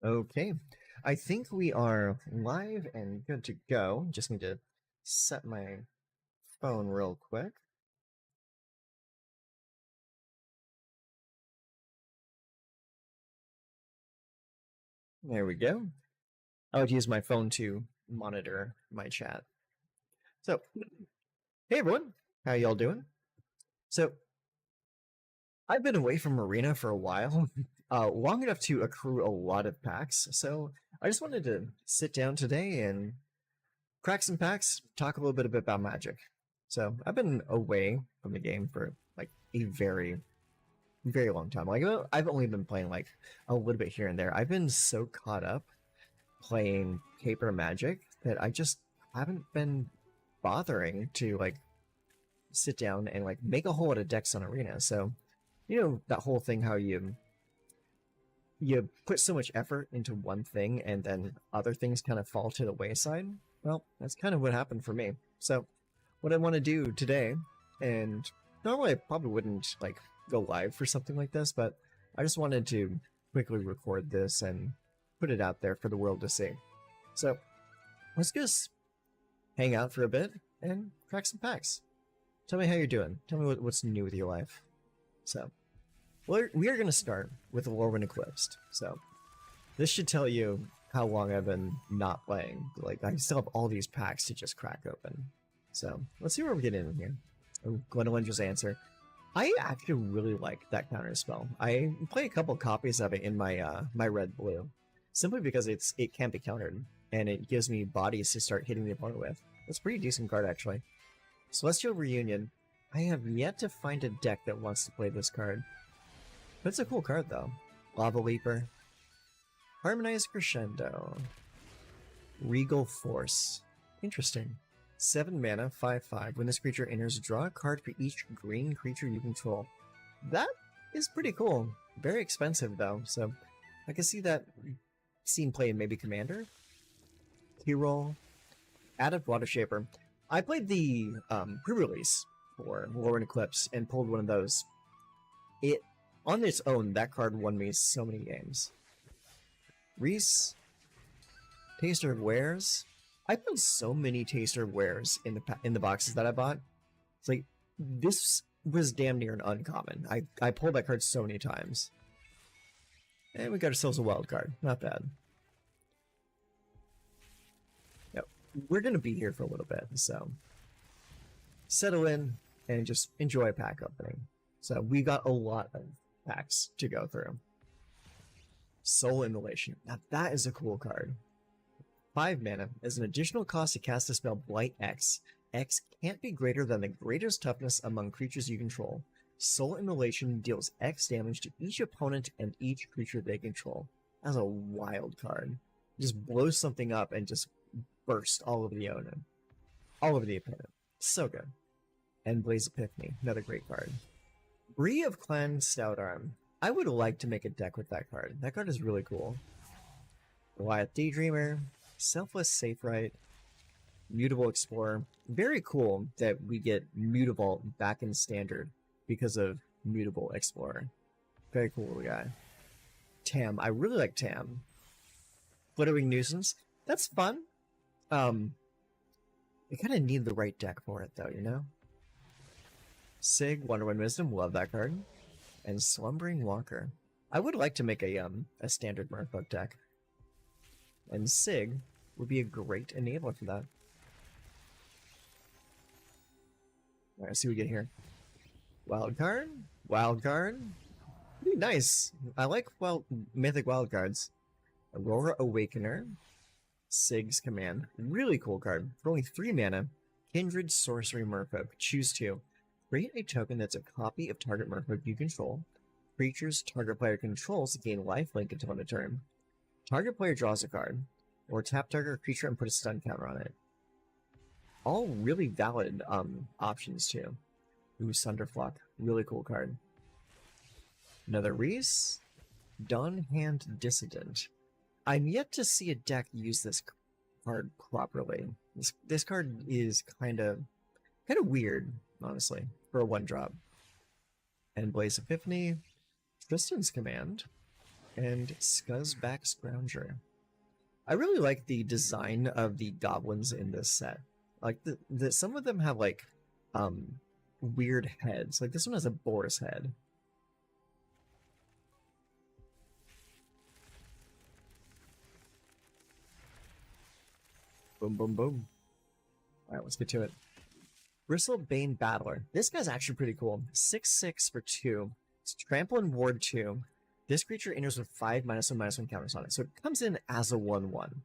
Okay, I think we are live and good to go. Just need to set my phone real quick. There we go. I would use my phone to monitor my chat. So, hey everyone, how y'all doing? So, I've been away from Arena for a while, long enough to accrue a lot of packs. So, I just wanted to sit down today and crack some packs, talk a little bit about Magic. So, I've been away from the game for like a very long time. Like I've only been playing like a little bit here and there. I've been so caught up playing paper Magic that I just haven't been bothering to like sit down and like make a whole lot of decks on Arena. So, that whole thing how you put so much effort into one thing and then other things kind of fall to the wayside. Well, that's kind of what happened for me. So, what I want to do today, and normally I probably wouldn't like go live for something like this, but I just wanted to quickly record this and put it out there for the world to see. So, let's just hang out for a bit and crack some packs. Tell me how you're doing. Tell me what's new with your life. So, we are going to start with the Lorwyn Eclipsed. So, this should tell you how long I've been not playing. Like, I still have all these packs to just crack open. So, let's see where we get in here. Oh, Gwendolyn just answer. I actually really like that counter spell. I play a couple copies of it in my my red blue, simply because it can't be countered, and it gives me bodies to start hitting the opponent with. It's a pretty decent card actually. Celestial Reunion. I have yet to find a deck that wants to play this card. But it's a cool card though. Lava Leaper. Harmonized Crescendo. Regal Force. Interesting. 7 mana, 5/5. When this creature enters, draw a card for each green creature you control. That is pretty cool. Very expensive though, so I can see that seen play in maybe Commander. Hero. Adept Water Shaper. I played the pre-release for Lorwyn Eclipse and pulled one of those. It on its own, that card won me so many games. Reese, Taster of Wares. I put so many Taster of Wares in the boxes that I bought. It's like this was damn near an uncommon. I pulled that card so many times. And we got ourselves a wild card. Not bad. Yep. We're gonna be here for a little bit, so settle in and just enjoy pack opening. So we got a lot of packs to go through. Soul Immolation. Now that is a cool card. 5 mana. As an additional cost to cast the spell Blight X, X can't be greater than the greatest toughness among creatures you control. Soul Immolation deals X damage to each opponent and each creature they control. That's a wild card. Just blows something up and just burst all over the opponent. All over the opponent. So good. And Blaze Epiphany, another great card. Bree of Clan Stoutarm. I would like to make a deck with that card. That card is really cool. Goliath Daydreamer, Selfless Safe-Right, Mutable Explorer. Very cool that we get Mutable back in Standard because of Mutable Explorer. Very cool guy. Tam. I really like Tam. Flittering Nuisance. That's fun. We kind of need the right deck for it, though, you know? Sig, Wonderwind Wisdom. Love that card. And Slumbering Walker. I would like to make a standard Merfolk deck. And Sig would be a great enabler for that. Alright, let's see what we get here. Wild card? Wild card? Pretty nice. I like mythic wild cards. Aurora Awakener. Sig's Command. Really cool card. For only 3 mana, Kindred Sorcery Merfolk. Choose 2. Create a token that's a copy of target Merfolk you control. Creatures target player controls gain lifelink until end of turn. Target player draws a card, or tap target creature and put a stun counter on it. All really valid options too. Ooh, Sunderflock, really cool card. Another Reese, Dawnhand Dissident. I'm yet to see a deck use this card properly. This card is kind of weird, honestly, for a 1-drop. And Blaze Epiphany, Tristan's Command. and Scuzzback Scrounger. I really like the design of the goblins in this set. Like the some of them have like weird heads. Like this one has a boar's head. Boom, boom, boom. All right, let's get to it. Bristlebane Battler. This guy's actually pretty cool. 6/6 for 2. It's Trample and Ward 2. This creature enters with 5 -1/-1 counters on it, so it comes in as a 1/1.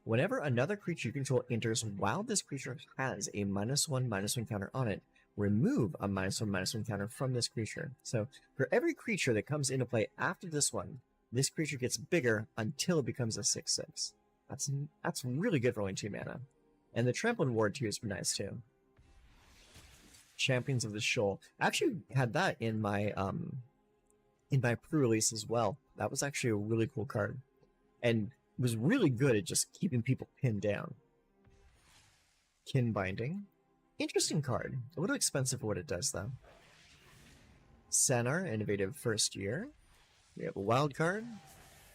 Whenever another creature you control enters while this creature has a -1/-1 counter on it, remove a -1/-1 counter from this creature. So for every creature that comes into play after this one, this creature gets bigger until it becomes a 6/6. That's really good for only 2 mana. And the Trample and Ward 2 is nice too. Champions of the Shoal. I actually had that in my pre-release as well. That was actually a really cool card. And was really good at just keeping people pinned down. Kin Binding. Interesting card. A little expensive for what it does though. Senar, Innovative First Year. We have a wild card.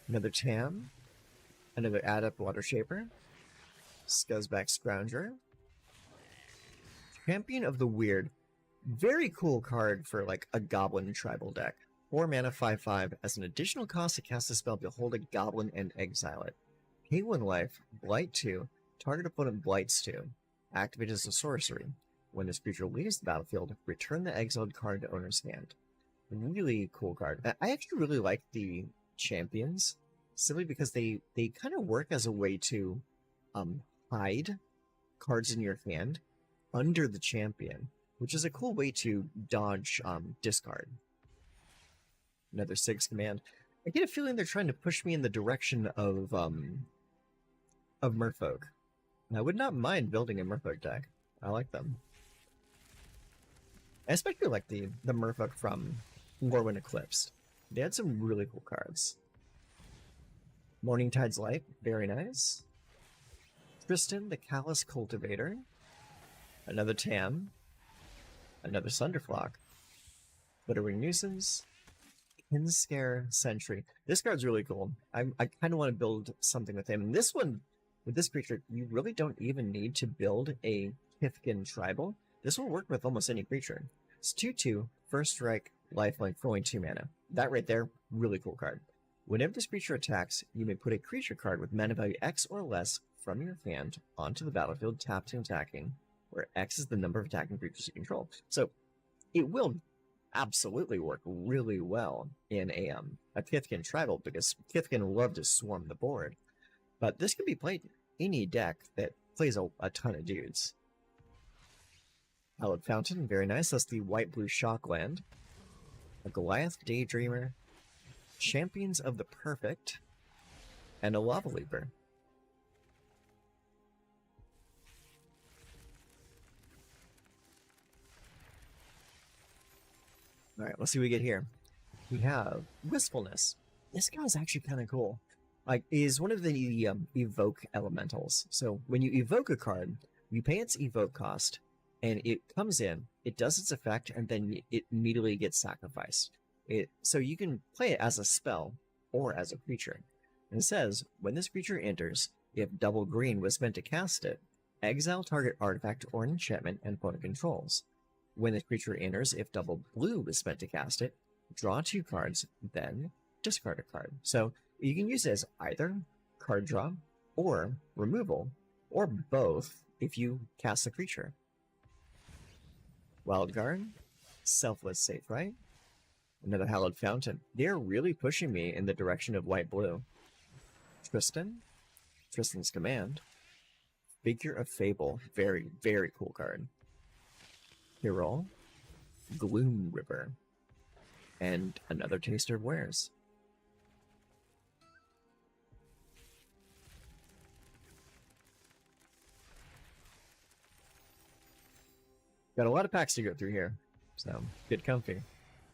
Another Tam. Another Adept Water Shaper. Scuzzback Scrounger. Champion of the Weird. Very cool card for like a goblin tribal deck. 4 mana 5/5. As an additional cost to cast a spell, behold a goblin and exile it. Pay 1 life, blight 2, target opponent blights 2. Activate as a sorcery. When this creature leaves the battlefield, return the exiled card to owner's hand. Really cool card. I actually really like the champions, simply because they kind of work as a way to hide cards in your hand under the champion, which is a cool way to dodge discard. Another 6 command. I get a feeling they're trying to push me in the direction of Merfolk. And I would not mind building a Merfolk deck. I like them. I especially like the Merfolk from Lorwyn Eclipsed. They had some really cool cards. Morningtide's Light, very nice. Tristan, the Callous Cultivator. Another Tam. Another Sunderflock. Glittering Nuisance. Kinscare Sentry. This card's really cool. I kind of want to build something with him. And this one, with this creature, you really don't even need to build a Kithkin Tribal. This will work with almost any creature. It's 2/2, First Strike, Lifelink for only 2 mana. That right there, really cool card. Whenever this creature attacks, you may put a creature card with mana value X or less from your hand onto the battlefield, tapped and attacking, where X is the number of attacking creatures you control. So it will absolutely work really well in a Kithkin Tribal, because Kithkin love to swarm the board. But this can be played in any deck that plays a ton of dudes. Hallowed Fountain, very nice. That's the white-blue Shockland. A Goliath Daydreamer. Champions of the Perfect. And a Lava Leaper. Alright, let's see what we get here. We have Wistfulness. This guy is actually kind of cool. Like, is one of the evoke elementals. So when you evoke a card, you pay its evoke cost, and it comes in, it does its effect, and then it immediately gets sacrificed. So you can play it as a spell or as a creature. And it says, when this creature enters, if double green was spent to cast it, exile target artifact or enchantment and opponent controls. When this creature enters, if double blue was spent to cast it, draw 2 cards, then discard a card. So you can use it as either card draw or removal, or both if you cast a creature. Wildguard, Selfless Safe Right, another Hallowed Fountain. They're really pushing me in the direction of white-blue. Tristan, Tristan's Command, Figure of Fable, very, very cool card. Hero, Gloom River, and another Taster of Wares. Got a lot of packs to go through here, so get comfy.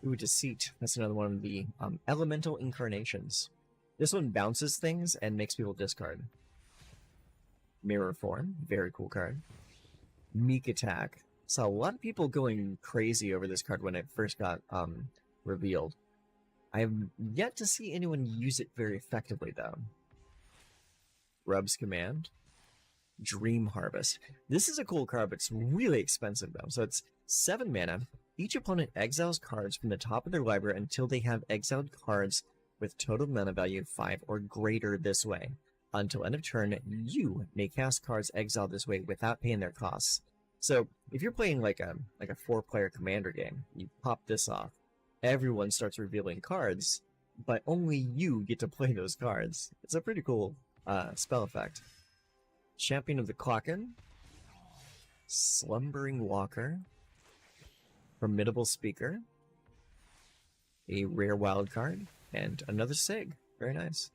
Ooh, Deceit. That's another one of the Elemental Incarnations. This one bounces things and makes people discard. Mirror Form, very cool card. Meek Attack. Saw a lot of people going crazy over this card when it first got revealed. I have yet to see anyone use it very effectively, though. Grub's Command. Dream Harvest. This is a cool card, but it's really expensive, though. So it's 7 mana. Each opponent exiles cards from the top of their library until they have exiled cards with total mana value 5 or greater this way. Until end of turn, you may cast cards exiled this way without paying their costs. So if you're playing like a 4-player commander game, you pop this off. Everyone starts revealing cards, but only you get to play those cards. It's a pretty cool spell effect. Champion of the Klocken. Slumbering Walker. Formidable Speaker. A rare wild card. And another Sig. Very nice.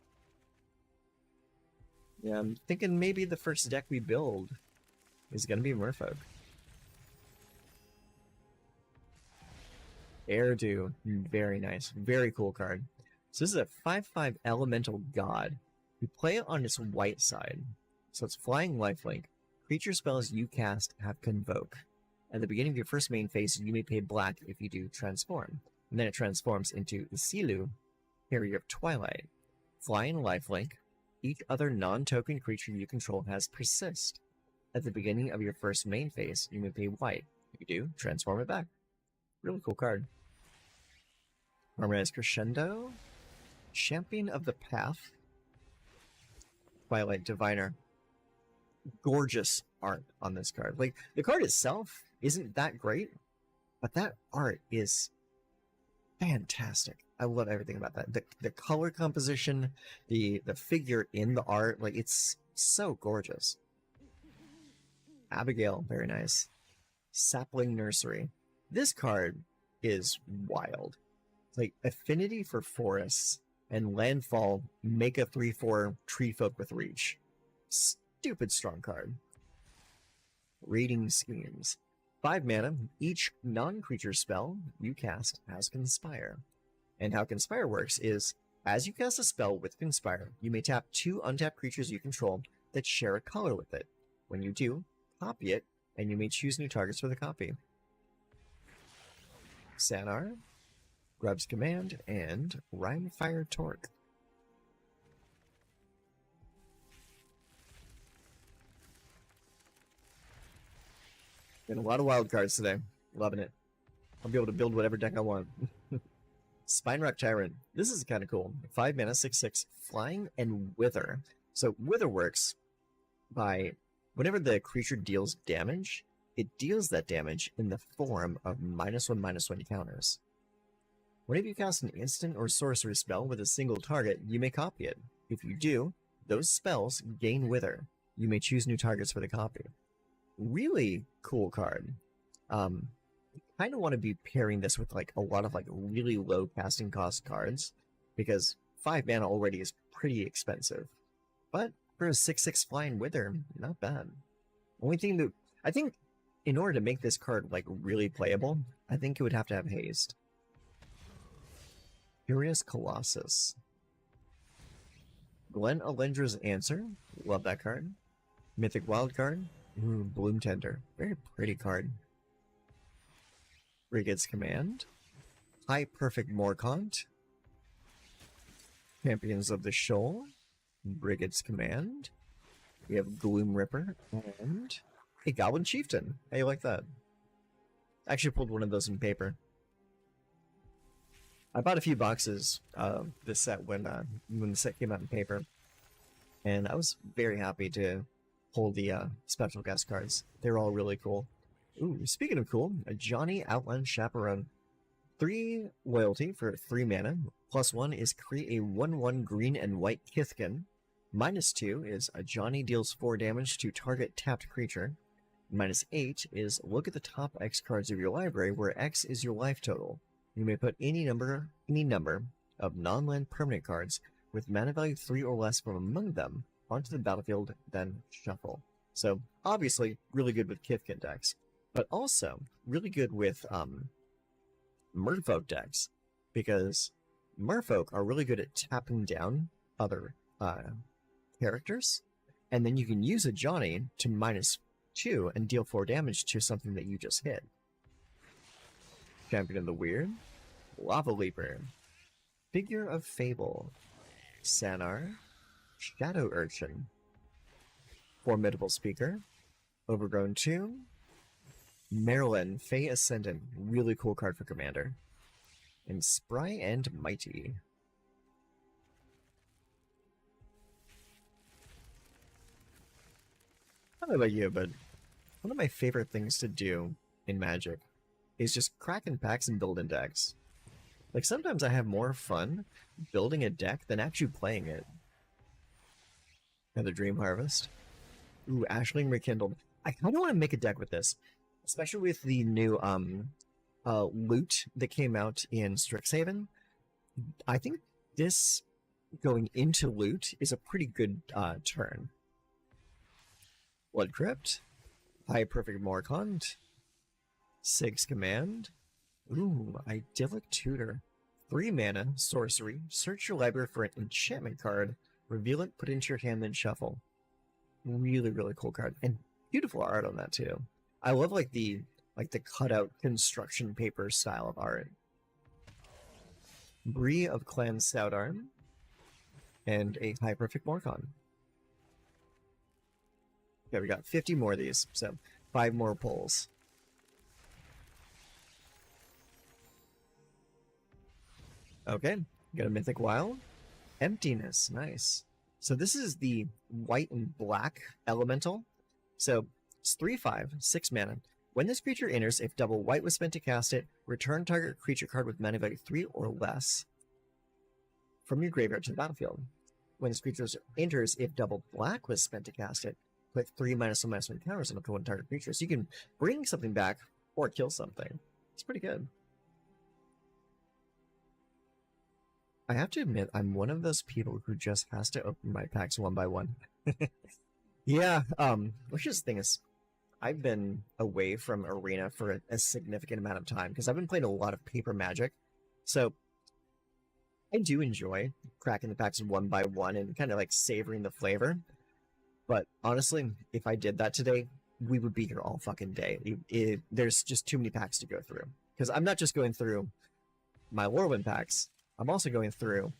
Yeah, I'm thinking maybe the first deck we build is going to be Merfolk. Erdu. Very nice. Very cool card. So this is a 5/5 Elemental God. You play it on its white side. So it's flying lifelink. Creature spells you cast have Convoke. At the beginning of your first main phase, you may pay black if you do Transform. And then it transforms into Isilu, Carrier of Twilight. Flying lifelink. Each other non-token creature you control has Persist. At the beginning of your first main phase, you may pay white. If you do, transform it back. Really cool card. Harmonized Crescendo. Champion of the Path. Twilight Diviner. Gorgeous art on this card. Like, the card itself isn't that great, but that art is fantastic. I love everything about that. The color composition, the figure in the art, like, it's so gorgeous. Abigail, very nice. Sapling Nursery. This card is wild. Like, affinity for forests and landfall make a 3/4 tree folk with reach. Stupid strong card. Raiding Schemes. 5 mana, each non-creature spell you cast has Conspire. And how Conspire works is, as you cast a spell with Conspire, you may tap 2 untapped creatures you control that share a color with it. When you do, copy it, and you may choose new targets for the copy. Sanar, Grub's Command, and Rhymefire Torque. Got a lot of wild cards today. Loving it. I'll be able to build whatever deck I want. Spinerock Tyrant. This is kind of cool. 5 mana, 6/6, flying and wither. So wither works by whenever the creature deals damage, it deals that damage in the form of -1/-1 counters. Whenever you cast an instant or sorcery spell with a single target, you may copy it. If you do, those spells gain wither. You may choose new targets for the copy. Really cool card. Kind of want to be pairing this with like a lot of like really low casting cost cards, because 5 mana already is pretty expensive. But for a 6/6 flying wither, not bad. Only thing that I think, in order to make this card like really playable, I think it would have to have haste. Furious Colossus. Glen Elendra's Answer. Love that card. Mythic Wild card. Bloom Tender. Very pretty card. Brigade's Command. High Perfect Morkant. Champions of the Shoal. Brigade's Command. We have Gloom Ripper and a Goblin Chieftain. How you like that? I actually pulled one of those in paper. I bought a few boxes of this set when the set came out in paper, and I was very happy to pull the special guest cards. They're all really cool. Ooh, speaking of cool, a Johnny Outland Chaperone. 3 loyalty for 3 mana. +1 is create a 1/1 green and white Kithkin. -2 is a Johnny deals 4 damage to target tapped creature. -8 is look at the top X cards of your library, where X is your life total. You may put any number of non-land permanent cards with mana value 3 or less from among them onto the battlefield, then shuffle. So obviously really good with Kithkin decks, but also really good with Merfolk decks, because Merfolk are really good at tapping down other characters, and then you can use a Johnny to -2 and deal 4 damage to something that you just hit. Champion of the Weird. Lava Leaper. Figure of Fable, Sanar, Shadow Urchin, Formidable Speaker, Overgrown Tomb, Marilyn, Fey Ascendant, really cool card for Commander, and Spry and Mighty. I don't know about you, but one of my favorite things to do in Magic is just cracking packs and building decks. Like, sometimes I have more fun building a deck than actually playing it. Another Dream Harvest. Ooh, Ashling Rekindled. I kind of want to make a deck with this, especially with the new loot that came out in Strixhaven. I think this going into loot is a pretty good turn. Blood Crypt, High Perfect Morkant, Sig's Command. Ooh, Idyllic Tutor. 3 mana, sorcery. Search your library for an enchantment card. Reveal it, put it into your hand, then shuffle. Really, really cool card. And beautiful art on that too. I love like the cutout construction paper style of art. Bree of Clan Stoutarm. And a High Perfect Morkant. Okay, we got 50 more of these, so 5 more pulls. Okay, got a Mythic Wild. Emptiness, nice. So this is the white and black elemental. So it's 3/5, 6 mana. When this creature enters, if double white was spent to cast it, return target creature card with mana value 3 or less from your graveyard to the battlefield. When this creature enters, if double black was spent to cast it, put 3 -1/-1 counters on up to 1 target creature. So you can bring something back or kill something. It's pretty good. I have to admit, I'm one of those people who just has to open my packs one by one. Yeah, which is the thing is, I've been away from Arena for a significant amount of time because I've been playing a lot of paper Magic. So I do enjoy cracking the packs one by one and kind of like savoring the flavor. But honestly, if I did that today, we would be here all fucking day. There's just too many packs to go through. Because I'm not just going through my Lorwyn packs, I'm also going through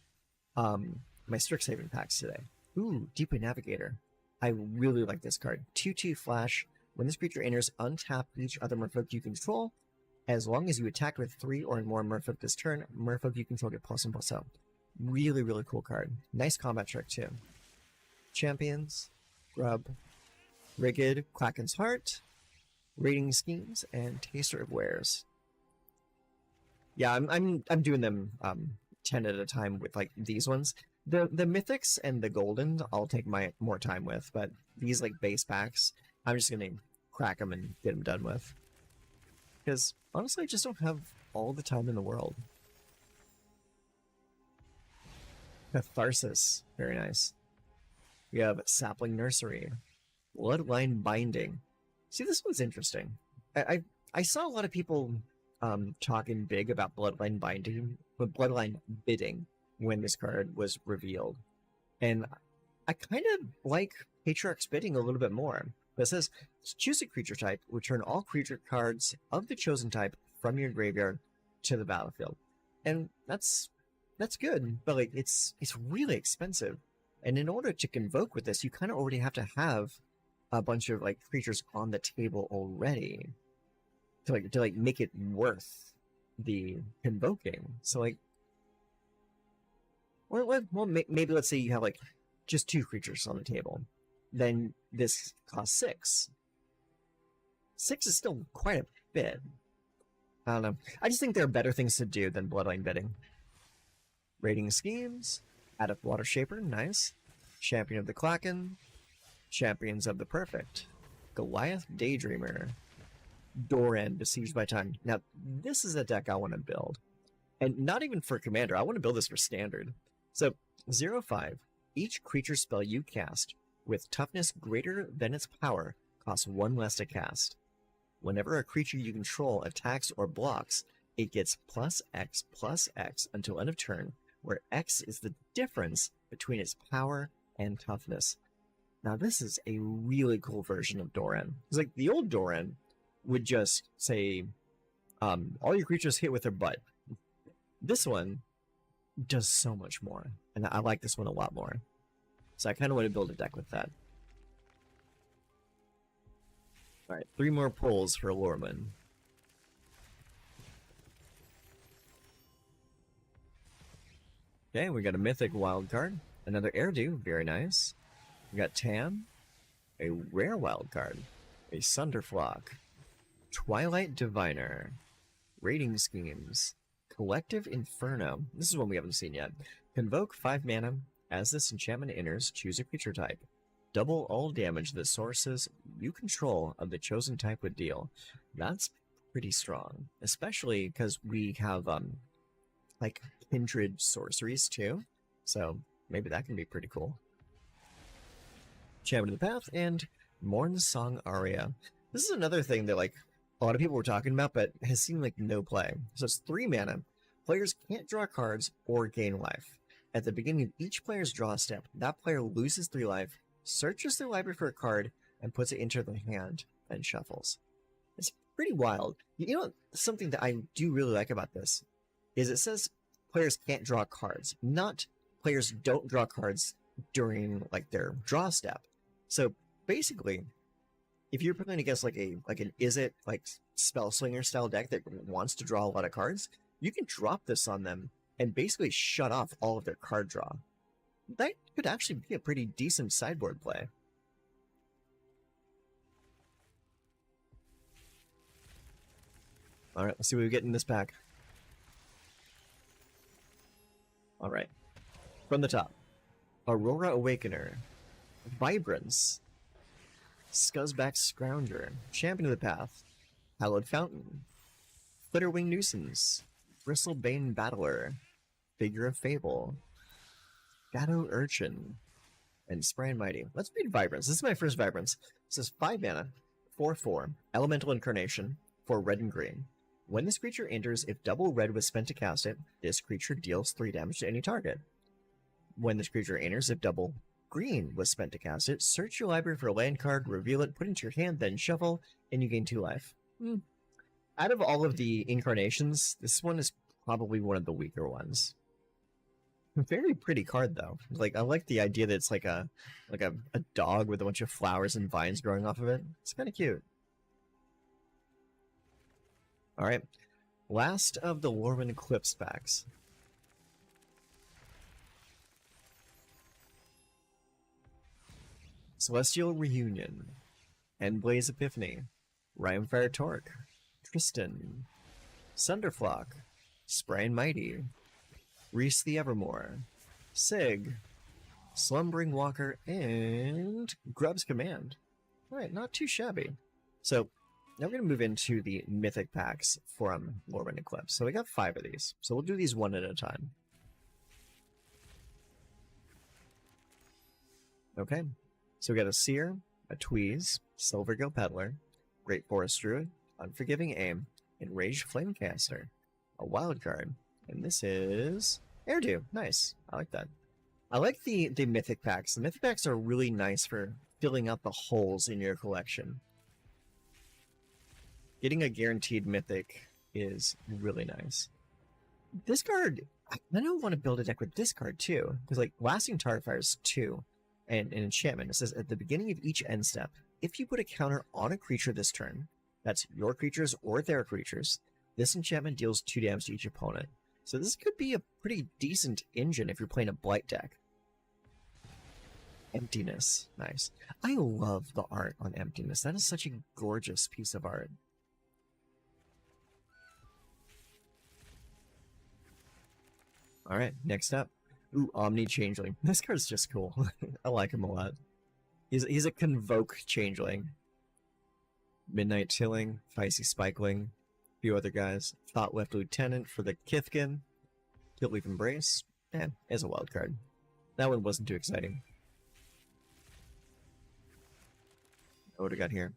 my Strixhaven packs today. Ooh, Deepway Navigator. I really like this card. 2/2 flash. When this creature enters, untap each other merfolk you control. As long as you attack with 3 or more merfolk this turn, merfolk you control get +1/+0. Really, really cool card. Nice combat trick too. Champions, Grub, Rigid, Kraken's Heart, Rating Schemes, and Taster of Wares. Yeah, I'm doing them 10 at a time with like these ones. The mythics and the golden I'll take my more time with, but these like base packs, I'm just gonna crack them and get them done with. Because honestly, I just don't have all the time in the world. Catharsis, very nice. We have Sapling Nursery, Bloodline Binding. See, this one's interesting. I saw a lot of people talking big about Bloodline Binding, but Bloodline Bidding when this card was revealed. And I kind of like Patriarch's Bidding a little bit more. But it says, choose a creature type, return all creature cards of the chosen type from your graveyard to the battlefield. And that's good, but like it's really expensive. And in order to convoke with this, you kind of already have to have a bunch of like creatures on the table already to make it worth the convoking. So like, well, maybe let's say you have like just 2 creatures on the table, then this costs 6. 6 is still quite a bit. I don't know. I just think there are better things to do than Bloodline Bidding. Rating Schemes, Adept Water Shaper, nice. Champion of the Kraken, Champions of the Perfect, Goliath Daydreamer, Doran Besieged by Time. Now, this is a deck I want to build. And not even for Commander, I want to build this for Standard. So, 0/5, each creature spell you cast with toughness greater than its power costs 1 less to cast. Whenever a creature you control attacks or blocks, it gets +X/+X until end of turn, where X is the difference between its power and toughness. Now this is a really cool version of Doran. It's like the old Doran would just say, all your creatures hit with their butt. This one does so much more. And I like this one a lot more. So I kind of want to build a deck with that. Alright, 3 more pulls for Lorwyn. Okay, we got a Mythic wild card. Another Erdu, very nice. We got Tam. A rare wild card. A Sunderflock. Twilight Diviner. Rating Schemes. Collective Inferno. This is one we haven't seen yet. Convoke 5 mana. As this enchantment enters, choose a creature type. Double all damage the sources you control of the chosen type would deal. That's pretty strong. Especially because we have, like, kindred sorceries too. So maybe that can be pretty cool. Champion of the Path and Morn's Song Aria. This is another thing that, like, a lot of people were talking about, but has seen, like, no play. So it's 3 mana. Players can't draw cards or gain life. At the beginning of each player's draw step, that player loses 3 life, searches their library for a card, and puts it into their hand, and shuffles. It's pretty wild. You know, something that I do really like about this is it says players can't draw cards, not players don't draw cards during, like, their draw step. So basically, if you're playing against like an Izzet, like, Spellslinger style deck that wants to draw a lot of cards, you can drop this on them and basically shut off all of their card draw. That could actually be a pretty decent sideboard play. Alright, let's see what we get in this pack. Alright. From the top. Aurora Awakener. Vibrance. Scuzzback Scrounger. Champion of the Path. Hallowed Fountain. Flitterwing Nuisance. Bristlebane Battler. Figure of Fable. Shadow Urchin. And Spry and Mighty. Let's read Vibrance. This is my first Vibrance. This is 5 mana, 4/4, Elemental Incarnation, for red and green. When this creature enters, if double red was spent to cast it, this creature deals 3 damage to any target. When this creature enters, if double green was spent to cast it, search your library for a land card, reveal it, put it into your hand, then shuffle, and you gain 2 life. Out of all of the incarnations, this one is probably one of the weaker ones. Very pretty card though. Like, I like the idea that it's like a dog with a bunch of flowers and vines growing off of it. It's kind of cute. All right, last of the Lorwyn Eclipse packs. Celestial Reunion, Endblaze Epiphany, Rimefire Torque, Tristan, Sunderflock, Spry and Mighty, Reese the Evermore, Sig, Slumbering Walker, and Grub's Command. Alright, not too shabby. So, now we're going to move into the Mythic packs from Lorwyn Eclipse. So we got 5 of these. So we'll do these one at a time. Okay. So we got a Seer, a Tweeze, Silvergill Peddler, Great Forest Druid, Unforgiving Aim, Enraged Flamecaster, a wild card, and this is Erdu. Nice. I like that. I like the Mythic packs. The Mythic packs are really nice for filling out the holes in your collection. Getting a guaranteed Mythic is really nice. This card, I don't want to build a deck with this card too, because like Lasting Tarfire is 2, and an enchantment. It says at the beginning of each end step, if you put a counter on a creature this turn, that's your creatures or their creatures, this enchantment deals 2 damage to each opponent. So this could be a pretty decent engine if you're playing a Blight deck. Emptiness. Nice. I love the art on Emptiness. That is such a gorgeous piece of art. Alright, next up. Ooh, Omni Changeling. This card's just cool. I like him a lot. He's a Convoke Changeling. Midnight Tilling, Feisty Spikeling, a few other guys. Thought Left Lieutenant for the Kithkin. Guildleaf Embrace, and as a wild card. That one wasn't too exciting. What do we got here?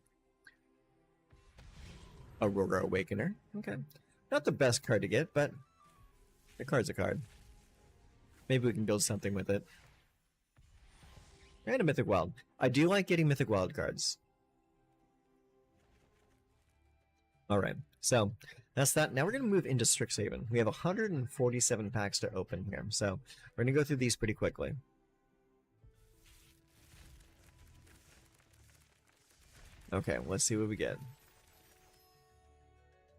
Aurora Awakener. Okay. Not the best card to get, but the card's a card. Maybe we can build something with it. And a Mythic Wild. I do like getting Mythic Wild cards. Alright, so That's that. Now we're going to move into Strixhaven. We have 147 packs to open here, so we're going to go through these pretty quickly. Okay, let's see what we get.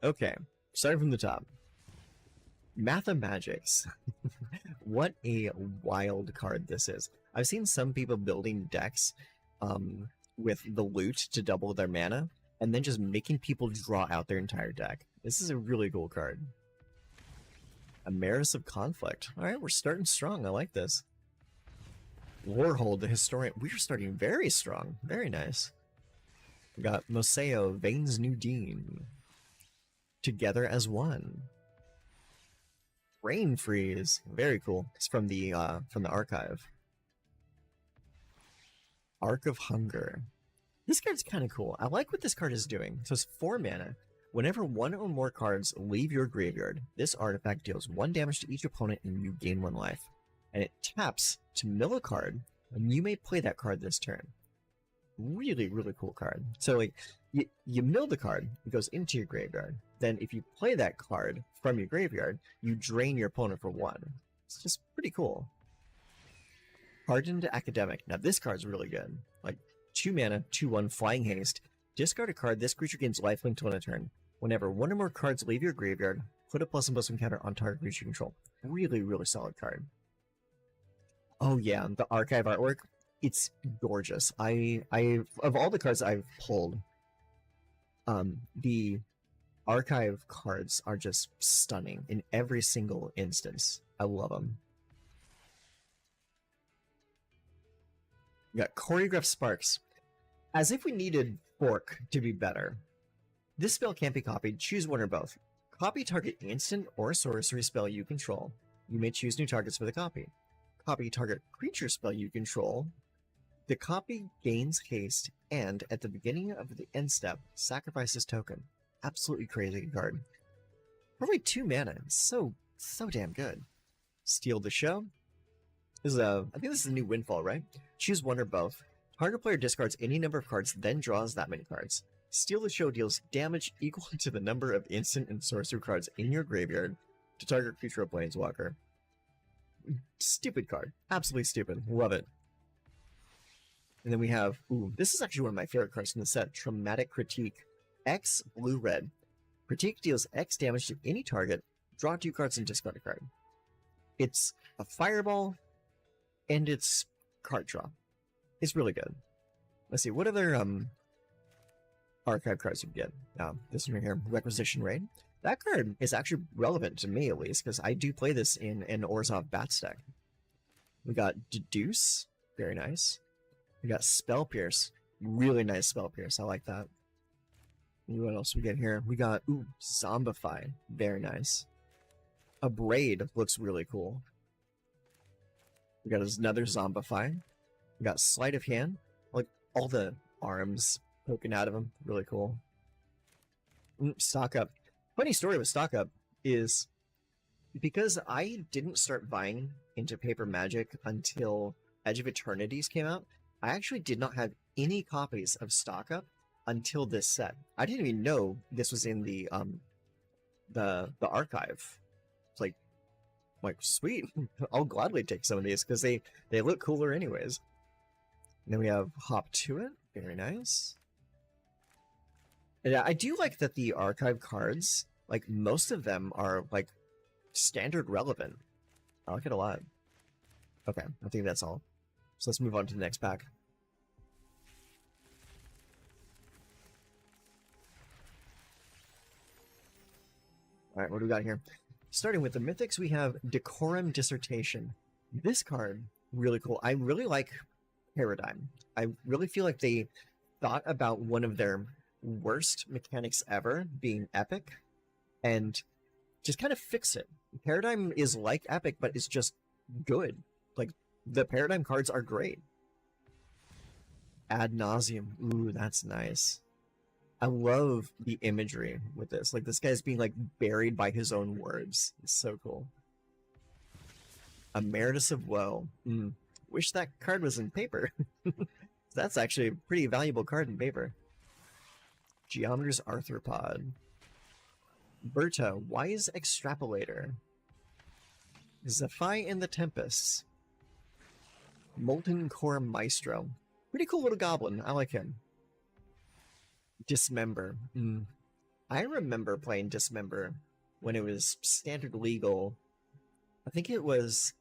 Okay, starting from the top. Mathemagics. What a wild card this is. I've seen some people building decks with the loot to double their mana, and then just making people draw out their entire deck. This is a really cool card. Amaris of Conflict. Alright, we're starting strong. I like this. Warhold, the Historian. We're starting very strong. Very nice. We got Moseo, Vane's New Dean. Together as One. Rain Freeze. Very cool. It's from the archive. Arc of Hunger. This card's kind of cool. I like what this card is doing. So it's 4 mana. Whenever one or more cards leave your graveyard, this artifact deals 1 damage to each opponent and you gain 1 life. And it taps to mill a card, and you may play that card this turn. Really, really cool card. So like, you mill the card, it goes into your graveyard. Then if you play that card from your graveyard, you drain your opponent for 1. It's just pretty cool. Hardened Academic. Now this card's really good. Like, 2 mana, 2/1, Flying Haste. Discard a card. This creature gains lifelink till end of turn. Whenever one or more cards leave your graveyard, put a +1/+1 counter on target creature you control. Really, really solid card. Oh yeah, the archive artwork. It's gorgeous. I of all the cards I've pulled, the archive cards are just stunning in every single instance. I love them. We got Choreographed Sparks. As if we needed Fork to be better. This spell can't be copied. Choose one or both. Copy target instant or sorcery spell you control. You may choose new targets for the copy. Copy target creature spell you control. The copy gains haste, and at the beginning of the end step, sacrifice this token. Absolutely crazy card. Probably 2 mana. So damn good. Steal the Show. This is I think this is a new Windfall, right? Choose one or both. Target player discards any number of cards, then draws that many cards. Steal the Show deals damage equal to the number of instant and sorcery cards in your graveyard to target creature or planeswalker. Stupid card. Absolutely stupid. Love it. And then we have, this is actually one of my favorite cards in the set, Traumatic Critique. X blue-red. Critique deals X damage to any target, draw 2 cards and discard a card. It's a fireball, and it's card draw. It's really good. Let's see, what other archive cards you can get? This one right here, Requisition Raid. That card is actually relevant to me, at least, because I do play this in an Orzhov Bats deck. We got Deduce, very nice. We got Spell Pierce, really nice Spell Pierce, I like that. And what else we get here? We got, Zombify, very nice. Abrade looks really cool. We got another Zombify. We got Sleight of Hand, like all the arms poking out of him, really cool. Stock Up. Funny story with Stock Up is because I didn't start buying into Paper Magic until Edge of Eternities came out. I actually did not have any copies of Stock Up until this set. I didn't even know this was in the archive. It's like sweet. I'll gladly take some of these because they look cooler anyways. And then we have Hop to It, very nice. And I do like that the archive cards, like most of them are like standard relevant. I like it a lot. Okay, I think that's all. So let's move on to the next pack. Alright, what do we got here? Starting with the Mythics, we have Decorum Dissertation. This card, really cool. I really like Paradigm. I really feel like they thought about one of their worst mechanics ever, being Epic, and just kind of fix it. Paradigm is like Epic, but it's just good. Like, the Paradigm cards are great. Ad Nauseum. Ooh, that's nice. I love the imagery with this. Like, this guy's being, like, buried by his own words. It's so cool. Emeritus of Woe. Wish that card was in paper. That's actually a pretty valuable card in paper. Geometer's Arthropod. Berta, Wise Extrapolator. Zephi and the Tempests. Molten Core Maestro. Pretty cool little goblin. I like him. Dismember. I remember playing Dismember when it was standard legal. I think it was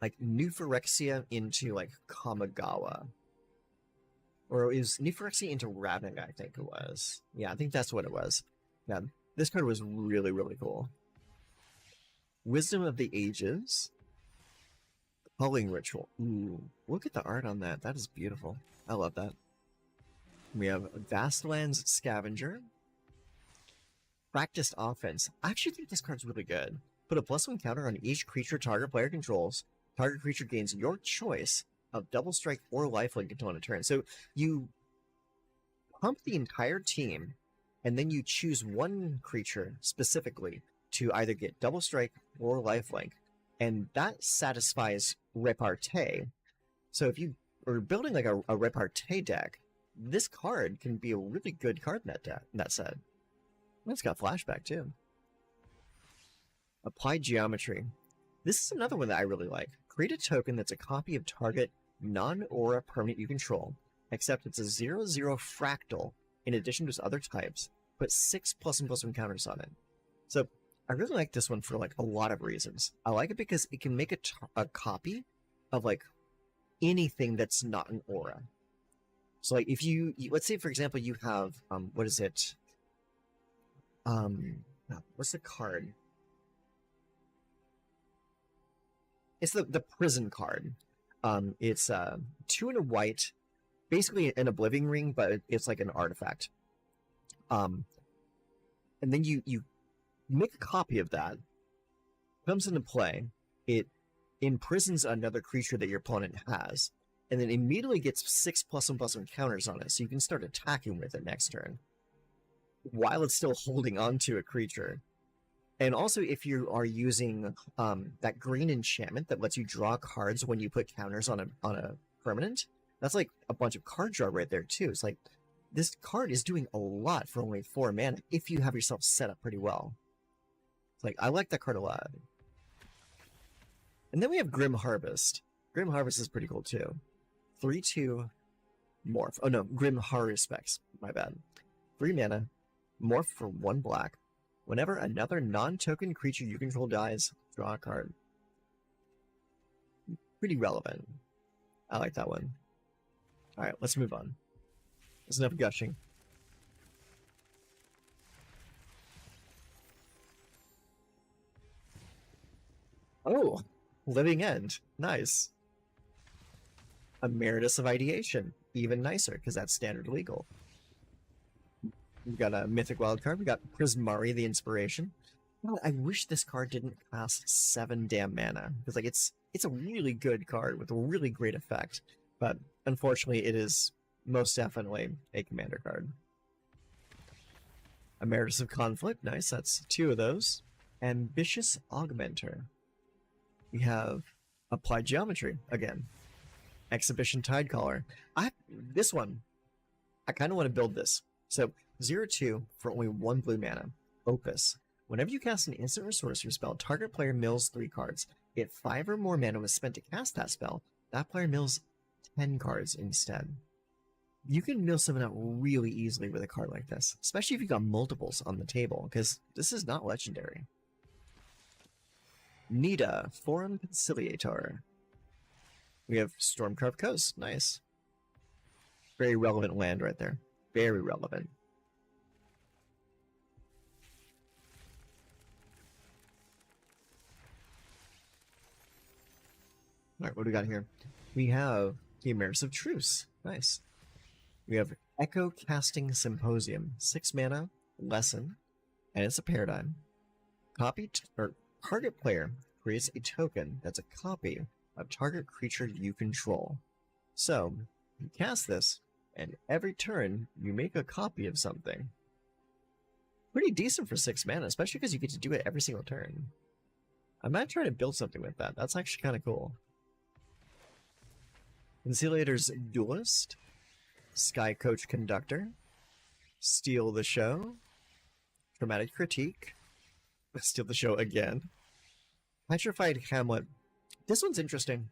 like New Phyrexia into like Kamigawa. Or it was New Phyrexia into Ravnica, I think it was. Yeah, I think that's what it was. Yeah, this card was really, really cool. Wisdom of the Ages. Culling Ritual. Ooh, look at the art on that. That is beautiful. I love that. We have Vastlands Scavenger. Practiced Offense. I actually think this card's really good. Put a +1 counter on each creature target player controls. Target creature gains your choice of double strike or lifelink until end of turn. So you pump the entire team, and then you choose one creature specifically to either get double strike or lifelink, and that satisfies repartee. So if you are building like a repartee deck, this card can be a really good card in that set. It's got flashback too. Applied Geometry. This is another one that I really like. Create a token that's a copy of target non-aura permanent you control, except it's a 0/0 fractal in addition to its other types. Put 6 +1/+1 counters on it. So I really like this one for like a lot of reasons. I like it because it can make a copy of like anything that's not an aura. So like if you let's say for example you have what is it? What's the card? It's the prison card. It's 2 and a white, basically an Oblivion Ring, but it's like an artifact. And then you make a copy of that. Comes into play. It imprisons another creature that your opponent has, and then immediately gets 6 +1/+1 counters on it, so you can start attacking with it next turn, while it's still holding on to a creature. And also, if you are using that green enchantment that lets you draw cards when you put counters on a permanent, that's like a bunch of card draw right there too. It's like this card is doing a lot for only 4 mana if you have yourself set up pretty well. It's like I like that card a lot. And then we have Grim Harvest. Grim Harvest is pretty cool too. 3/2 morph. Oh no, Grim Harvest. My bad. 3 mana, morph for 1 black. Whenever another non-token creature you control dies, draw a card. Pretty relevant. I like that one. Alright, let's move on. There's enough gushing. Oh! Living End. Nice. Emeritus of Ideation. Even nicer, because that's standard legal. We got a Mythic Wildcard. We got Prismari, the Inspiration. God, I wish this card didn't cost 7 damn mana, because like it's a really good card with a really great effect, but unfortunately it is most definitely a commander card. Emeritus of Conflict, nice, that's 2 of those. Ambitious Augmenter. We have Applied Geometry again. Exhibition Tidecaller. This one, I kind of want to build this. So 0/2 for only 1 blue mana. Opus. Whenever you cast an instant or sorcery spell, target player mills 3 cards. If 5 or more mana was spent to cast that spell, that player mills 10 cards instead. You can mill something out really easily with a card like this, especially if you got multiples on the table, because this is not legendary. Nida, Forum Conciliator. We have Stormcarved Coast, nice. Very relevant land right there. Very relevant. Alright, what do we got here? We have the Immersive Truce. Nice. We have Echo Casting Symposium. 6 mana, lesson, and it's a paradigm. Target player creates a token that's a copy of target creature you control. So, you cast this, and every turn, you make a copy of something. Pretty decent for 6 mana, especially because you get to do it every single turn. I might try to build something with that. That's actually kind of cool. Conciliator's Duelist. Sky Coach Conductor. Steal the Show. Traumatic Critique. Steal the show again. Petrified Hamlet. This one's interesting.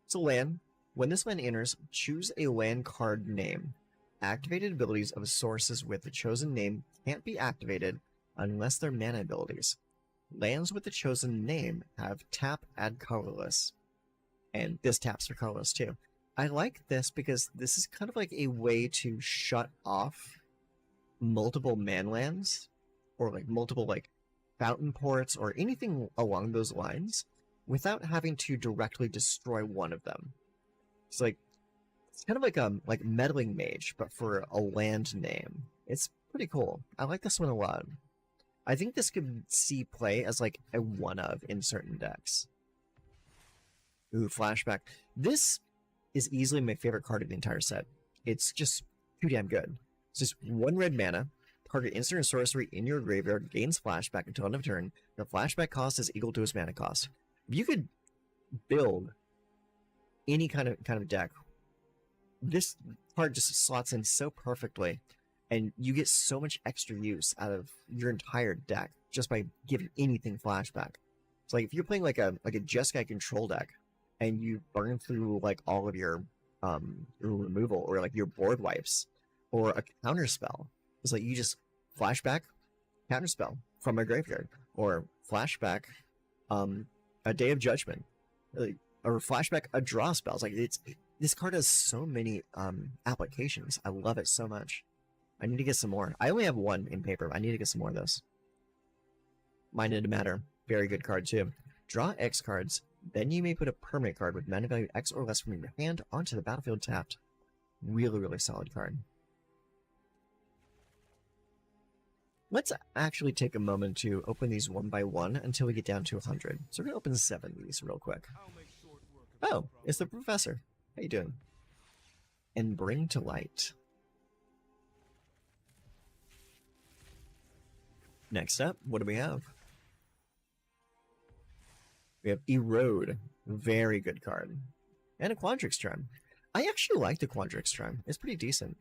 It's a land. When this land enters, choose a land card name. Activated abilities of sources with the chosen name can't be activated unless they're mana abilities. Lands with the chosen name have tap, add colorless. And this taps for colorless too. I like this because this is kind of like a way to shut off multiple manlands or like multiple like fountain ports or anything along those lines without having to directly destroy one of them. It's like it's kind of like meddling mage, but for a land name. It's pretty cool. I like this one a lot. I think this could see play as like a one of in certain decks. Ooh, flashback. This is easily my favorite card of the entire set. It's just too damn good. It's just 1 red mana. Target instant or sorcery in your graveyard gains flashback until end of turn. The flashback cost is equal to its mana cost. If you could build any kind of deck, this card just slots in so perfectly, and you get so much extra use out of your entire deck just by giving anything flashback. It's like if you're playing like a Jeskai control deck, and you burn through like all of your removal or like your board wipes or a counter spell. It's like you just flashback counter spell from a graveyard or flashback a Day of Judgment or flashback a draw spell. It's like this card has so many applications. I love it so much. I need to get some more. I only have 1 in paper. I need to get some more of those. Minded Matter, very good card too. Draw X cards. Then you may put a permanent card with mana value X or less from your hand onto the battlefield tapped. Really, really solid card. Let's actually take a moment to open these one by one until we get down to 100. So we're going to open 7 of these real quick. Oh, it's the professor. How you doing? And Bring to Light. Next up, what do we have? We have Erode, very good card, and a Quandrix Charm. I actually like the Quandrix Charm. It's pretty decent.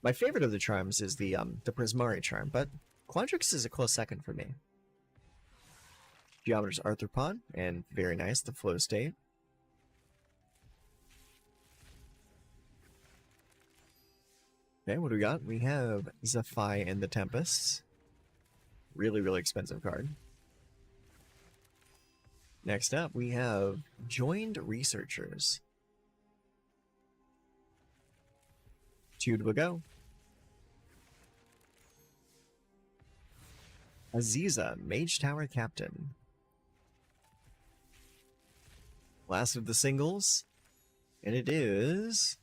My favorite of the charms is the Prismari Charm, but Quandrix is a close second for me. Geometer's Arthropod, and very nice, the Flow State. Okay, what do we got? We have Zephi and the Tempests. Really, really expensive card. Next up, we have Joined Researchers. 2 to go. Aziza, Mage Tower Captain. Last of the singles, and it is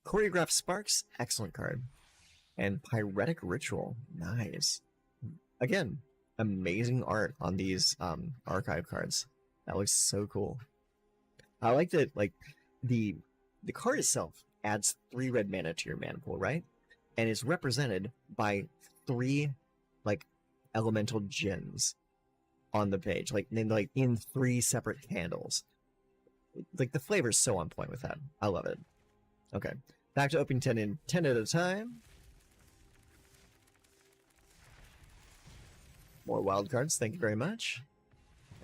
Choreographed Sparks, excellent card. And Pyretic Ritual, nice. Again, amazing art on these archive cards. That looks so cool. I like that, like, the card itself adds 3 red mana to your mana pool, right? And is represented by 3, like, elemental djinns on the page, like, named, like, in 3 separate candles. Like, the flavor's so on point with that. I love it. Okay, back to opening 10 in 10 at a time. More wild cards, thank you very much.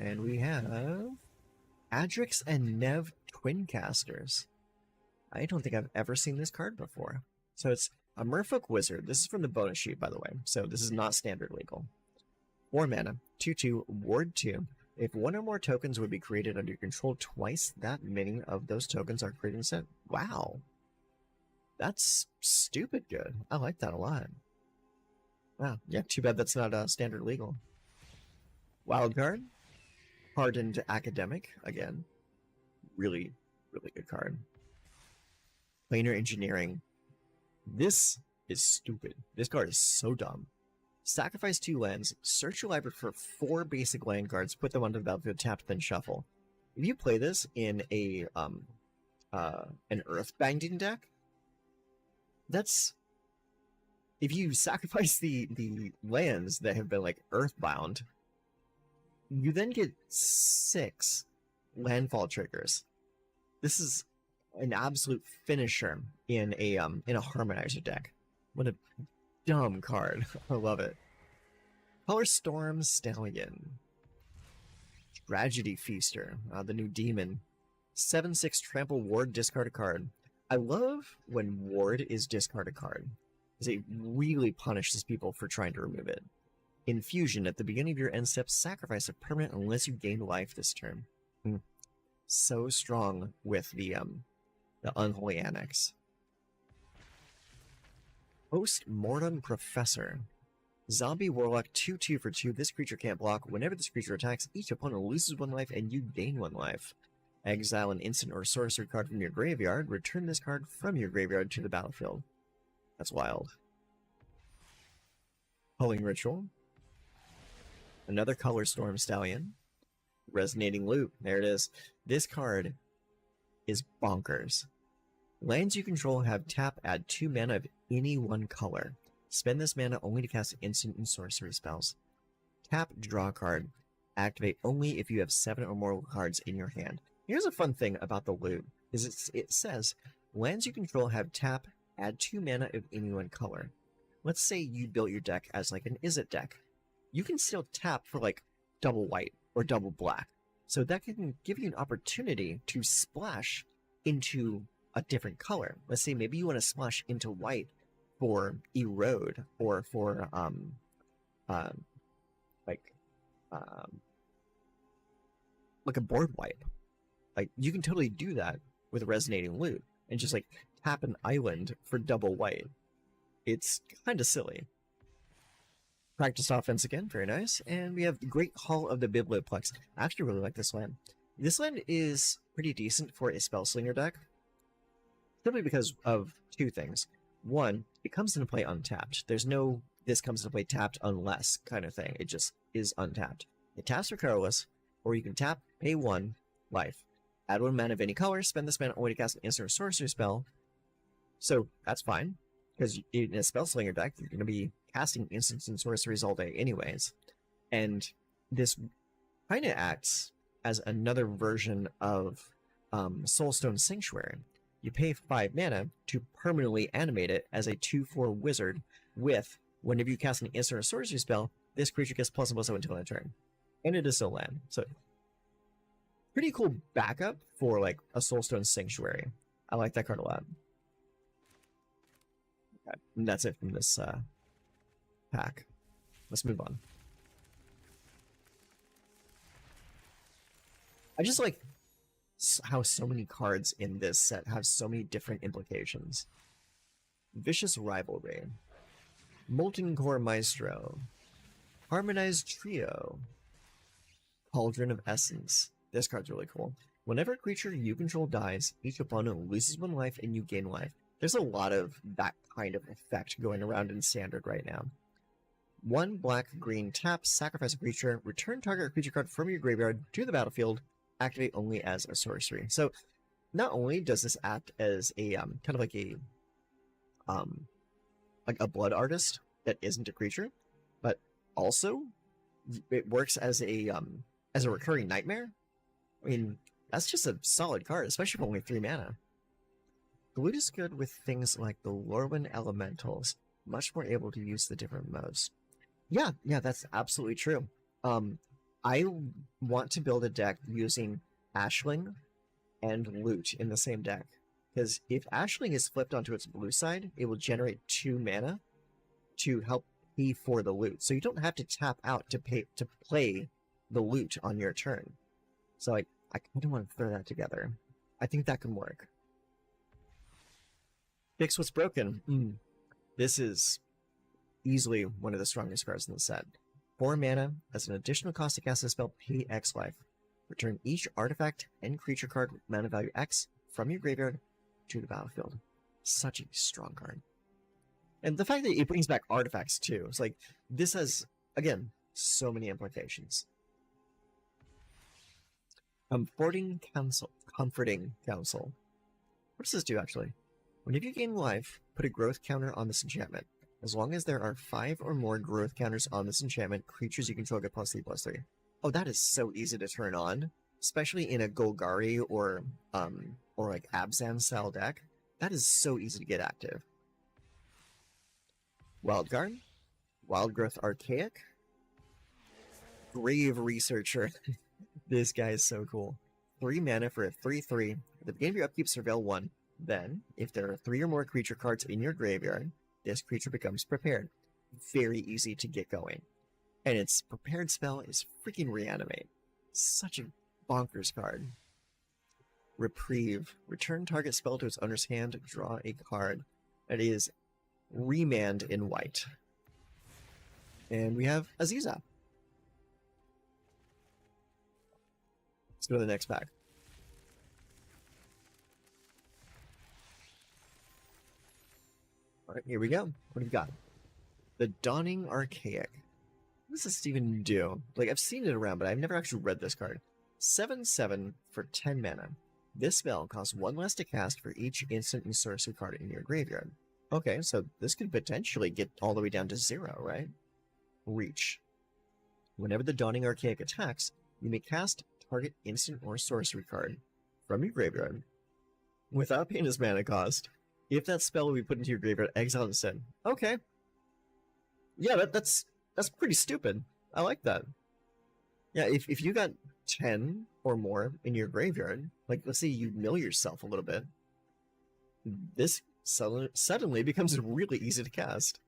And we have Adrix and Nev Twincasters. I don't think I've ever seen this card before. So it's a Merfolk Wizard. This is from the bonus sheet, by the way. So this is not standard legal. 4 mana, 2/2, Ward 2. If 1 or more tokens would be created under your control, twice that many of those tokens are created in set. Wow. That's stupid good. I like that a lot. Wow. Yeah, too bad that's not standard legal. Wild card. Hardened Academic, again. Really, really good card. Planar Engineering. This is stupid. This card is so dumb. Sacrifice 2 lands, search your library for 4 basic land cards, put them onto the battlefield, tap, then shuffle. If you play this in a an Earthbinding deck, that's... If you sacrifice the lands that have been, like, Earthbound, you then get 6 landfall triggers. This is an absolute finisher in a Harmonizer deck. What a dumb card. I love it. Color Storm Stallion. Tragedy Feaster, the new demon. 7/6 trample ward, discard a card. I love when ward is discard a card, because it really punishes people for trying to remove it. Infusion, at the beginning of your end step, sacrifice a permanent unless you gain life this turn. So strong with the Unholy Annex. Post-Mortem Professor. Zombie Warlock 2/2 for 2. This creature can't block. Whenever this creature attacks, each opponent loses 1 life and you gain 1 life. Exile an instant or sorcery card from your graveyard. Return this card from your graveyard to the battlefield. That's wild. Culling Ritual. Another Color Storm Stallion. Resonating Loop. There it is. This card is bonkers. Lands you control have tap, add 2 mana of any one color. Spend this mana only to cast instant and sorcery spells. Tap, draw a card. Activate only if you have 7 or more cards in your hand. Here's a fun thing about the loot, is it says, lands you control have tap, add 2 mana of any one color. Let's say you built your deck as like an Izzet deck. You can still tap for like double white or double black. So that can give you an opportunity to splash into a different color. Let's say maybe you want to splash into white for Erode or for like a board wipe. Like you can totally do that with Resonating Loot and just like tap an island for double white. It's kind of silly. Practice Offense again, very nice. And we have the Great Hall of the Biblioplex. I actually really like this land. This land is pretty decent for a Spellslinger deck, simply because of 2 things. One, it comes into play untapped. There's no this comes into play tapped unless kind of thing. It just is untapped. It taps for colorless, or you can tap, pay 1 life. Add 1 mana of any color, spend this mana only to cast an instant or sorcery spell. So that's fine, because in a Spellslinger deck, you're going to be casting instants and sorceries all day anyways. And this kind of acts as another version of Soulstone Sanctuary. You pay 5 mana to permanently animate it as a 2/4 wizard with, whenever you cast an instant or sorcery spell, this creature gets +1/+7 until end of turn. And it is still land. So, pretty cool backup for like a Soulstone Sanctuary. I like that card a lot. Okay, and that's it from this pack. Let's move on. I just like how so many cards in this set have so many different implications. Vicious Rivalry, Molten Core Maestro, Harmonized Trio, Cauldron of Essence. This card's really cool. Whenever a creature you control dies, each opponent loses 1 life and you gain life. There's a lot of that kind of effect going around in Standard right now. 1 black-green tap, sacrifice a creature, return target creature card from your graveyard to the battlefield, activate only as a sorcery. So, not only does this act as a kind of like a blood artist that isn't a creature, but also it works as a recurring nightmare. I mean, that's just a solid card, especially for only 3 mana. Glute is good with things like the Lorwyn Elementals, much more able to use the different modes. Yeah, that's absolutely true. I want to build a deck using Ashling and Loot in the same deck. Because if Ashling is flipped onto its blue side, it will generate 2 mana to help pay for the loot. So you don't have to tap out to play the loot on your turn. So I kind of want to throw that together. I think that can work. Fix What's Broken. This is easily one of the strongest cards in the set. 4 mana, as an additional cost to cast a spell, pay X life. Return each artifact and creature card with mana value X from your graveyard to the battlefield. Such a strong card. And the fact that it brings back artifacts too. It's like, this has, again, so many implications. Comforting Counsel. What does this do, actually? Whenever you gain life, put a growth counter on this enchantment. As long as there are 5 or more growth counters on this enchantment, creatures you control get +3/+3. Oh, that is so easy to turn on, especially in a Golgari or like Abzan style deck. That is so easy to get active. Wild Guard, Wild Growth Archaic, Grave Researcher. This guy is so cool. 3 mana for a 3/3. At the beginning of your upkeep, surveil 1. Then, if there are 3 or more creature cards in your graveyard, this creature becomes prepared. Very easy to get going. And its prepared spell is freaking Reanimate. Such a bonkers card. Reprieve. Return target spell to its owner's hand, draw a card. That is Remand in white. And we have Aziza. Let's go to the next pack. Alright, here we go. What do we got? The Dawning Archaic. What does this even do? Like, I've seen it around, but I've never actually read this card. 7/7 for 10 mana. This spell costs 1 less to cast for each instant and sorcery card in your graveyard. Okay, so this could potentially get all the way down to 0, right? Reach. Whenever the Dawning Archaic attacks, you may cast target instant or sorcery card from your graveyard without paying its mana cost. If that spell will be put into your graveyard, exile instead. Okay. Yeah, that's pretty stupid. I like that. Yeah, if you got 10 or more in your graveyard, like let's say you mill yourself a little bit, this suddenly becomes really easy to cast.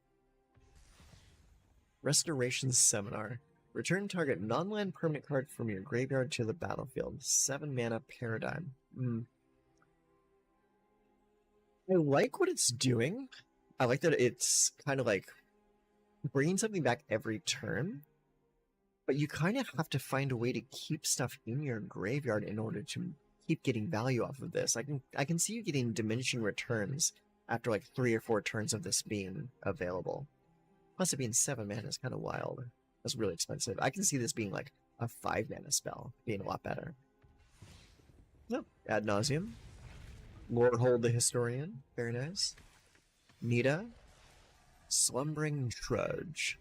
Restoration Seminar. Return target non-land permanent card from your graveyard to the battlefield. 7 mana Paradigm. I like what it's doing. I like that it's kind of like bringing something back every turn, but you kind of have to find a way to keep stuff in your graveyard in order to keep getting value off of this. I can see you getting diminishing returns after like 3 or 4 turns of this being available. Plus it being 7 mana is kind of wild. That's really expensive. I can see this being like a 5 mana spell, being a lot better. No, Ad Nauseam. Lorehold the Historian, very nice. Nita. Slumbering Trudge.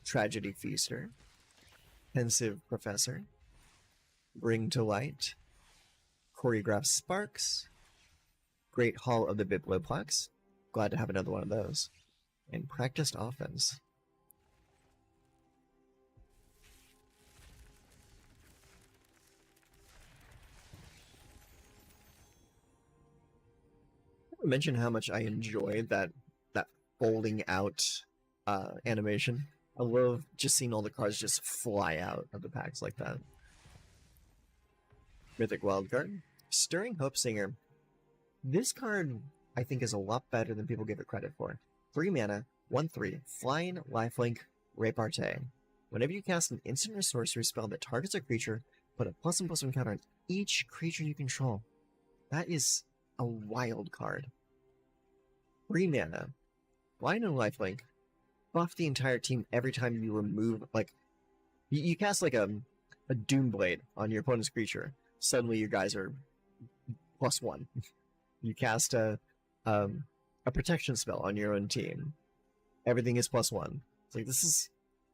Tragedy Feaster. Pensive Professor. Bring to Light. Choreographed Sparks. Great Hall of the Biblioplex. Glad to have another one of those. And Practiced Offense. I mention how much I enjoy that folding out animation. I love just seeing all the cards just fly out of the packs like that. Mythic Wildcard. Stirring Hope Singer. This card, I think, is a lot better than people give it credit for. 3 mana, 1/3, flying, lifelink, repartee. Whenever you cast an instant or sorcery spell that targets a creature, put a +1/+1 counter on each creature you control. That is a wild card. 3 mana, flying and lifelink, buff the entire team every time you remove, like, you cast like a Doomblade on your opponent's creature. Suddenly your guys are +1. You cast a protection spell on your own team. Everything is +1. It's like, this